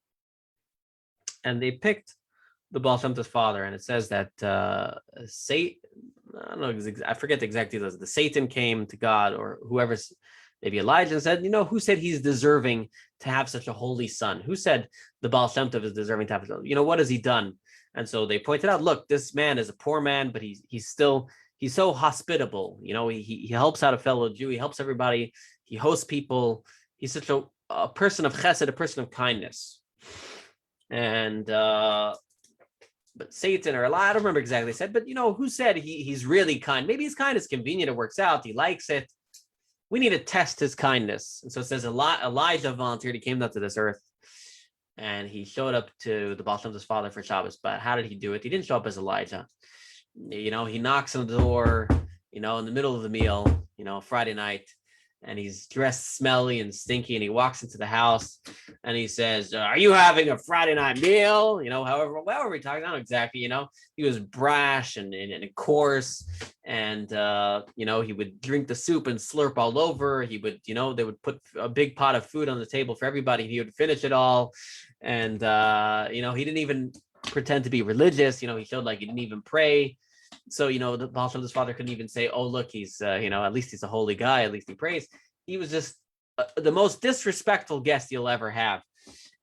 And they picked the Baal Shem Tov's father, and it says that Satan, I don't know, I forget the exact details. The Satan came to God, or whoever's, maybe Elijah, and said, who said he's deserving to have such a holy son? Who said the Baal Shem Tov is deserving to have a son? What has he done? And so they pointed out, look, this man is a poor man, but he's so hospitable. He helps out a fellow Jew. He helps everybody. He hosts people. He's such a person of chesed, a person of kindness. And but Satan or Allah, I don't remember exactly what they said, but who said he's really kind? Maybe his kindness is convenient, it works out, he likes it. We need to test his kindness. And so it says Elijah volunteered, he came down to this earth, and he showed up to the Baal Shem Tov's father for Shabbos. But how did he do it? He didn't show up as Elijah. He knocks on the door, in the middle of the meal, Friday night, and he's dressed smelly and stinky, and he walks into the house and he says, are you having a Friday night meal? However we talking, not exactly, he was brash and coarse, and he would drink the soup and slurp all over. He would, they would put a big pot of food on the table for everybody. He would finish it all. And he didn't even pretend to be religious. He showed like he didn't even pray. So, the Baal Shem Tov's father couldn't even say, oh, look, he's, at least he's a holy guy. At least he prays. He was just the most disrespectful guest you'll ever have.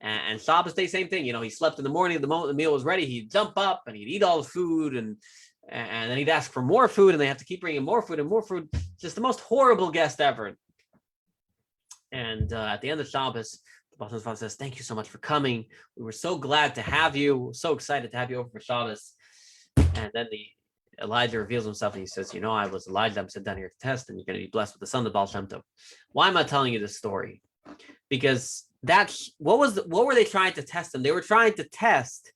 And Shabbos day, same thing. He slept in the morning. The moment the meal was ready, he'd jump up and he'd eat all the food. And then he'd ask for more food, and they have to keep bringing more food and more food. Just the most horrible guest ever. And at the end of Shabbos, the Baal Shem Tov's father says, thank you so much for coming. We were so glad to have you. We're so excited to have you over for Shabbos. And then Elijah reveals himself, and he says, I was Elijah. I'm sent down here to test, and you're going to be blessed with the son of the Baal Shem Tov. Why am I telling you this story? Because what were they trying to test him? They were trying to test,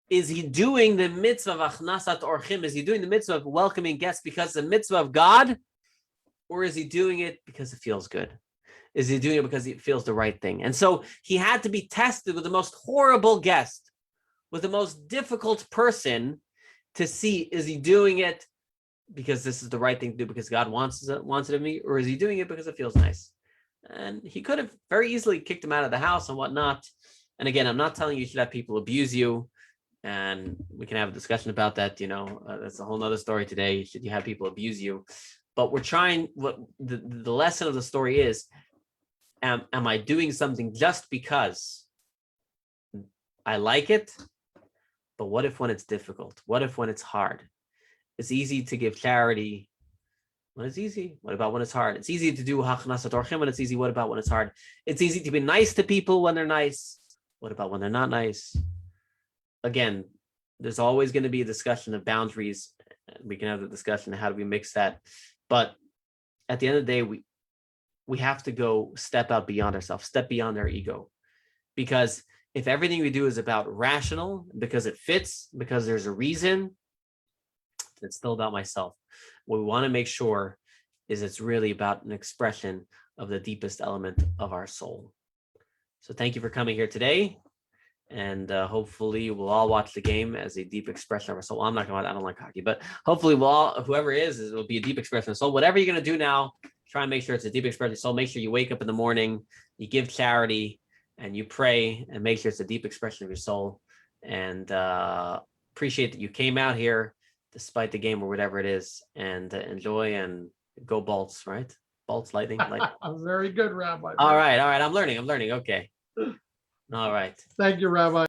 is he doing the mitzvah of achnasat orchim? Is he doing the mitzvah of welcoming guests because it's a mitzvah of God? Or is he doing it because it feels good? Is he doing it because it feels the right thing? And so he had to be tested with the most horrible guest, with the most difficult person, to see, is he doing it because this is the right thing to do, because God wants it of me, or is he doing it because it feels nice? And he could have very easily kicked him out of the house and whatnot. And again, I'm not telling you should have people abuse you, and we can have a discussion about that. That's a whole nother story today. Should you have people abuse you? But we're trying, what the lesson of the story is, am I doing something just because I like it? But what if when it's difficult? What if when it's hard? It's easy to give charity when it's easy. What about when it's hard? It's easy to do hachnasat orchim when it's easy. What about when it's hard? It's easy to be nice to people when they're nice. What about when they're not nice? Again, there's always going to be a discussion of boundaries. We can have the discussion of how do we mix that. But at the end of the day, we have to go step out beyond ourselves, step beyond our ego. Because if everything we do is about rational, because it fits, because there's a reason, it's still about myself. What we want to make sure is it's really about an expression of the deepest element of our soul. So thank you for coming here today. And hopefully we'll all watch the game as a deep expression of our soul. I'm not going to, I don't like hockey, but hopefully we'll all, whoever it is, it'll be a deep expression of soul. Whatever you're going to do now, try and make sure it's a deep expression of soul. Make sure you wake up in the morning, you give charity, and you pray, and make sure it's a deep expression of your soul. And appreciate that you came out here despite the game or whatever it is, and enjoy and go Bolts, right? Bolts, lightning. Very good, Rabbi. All right. I'm learning. Okay. All right. Thank you, Rabbi.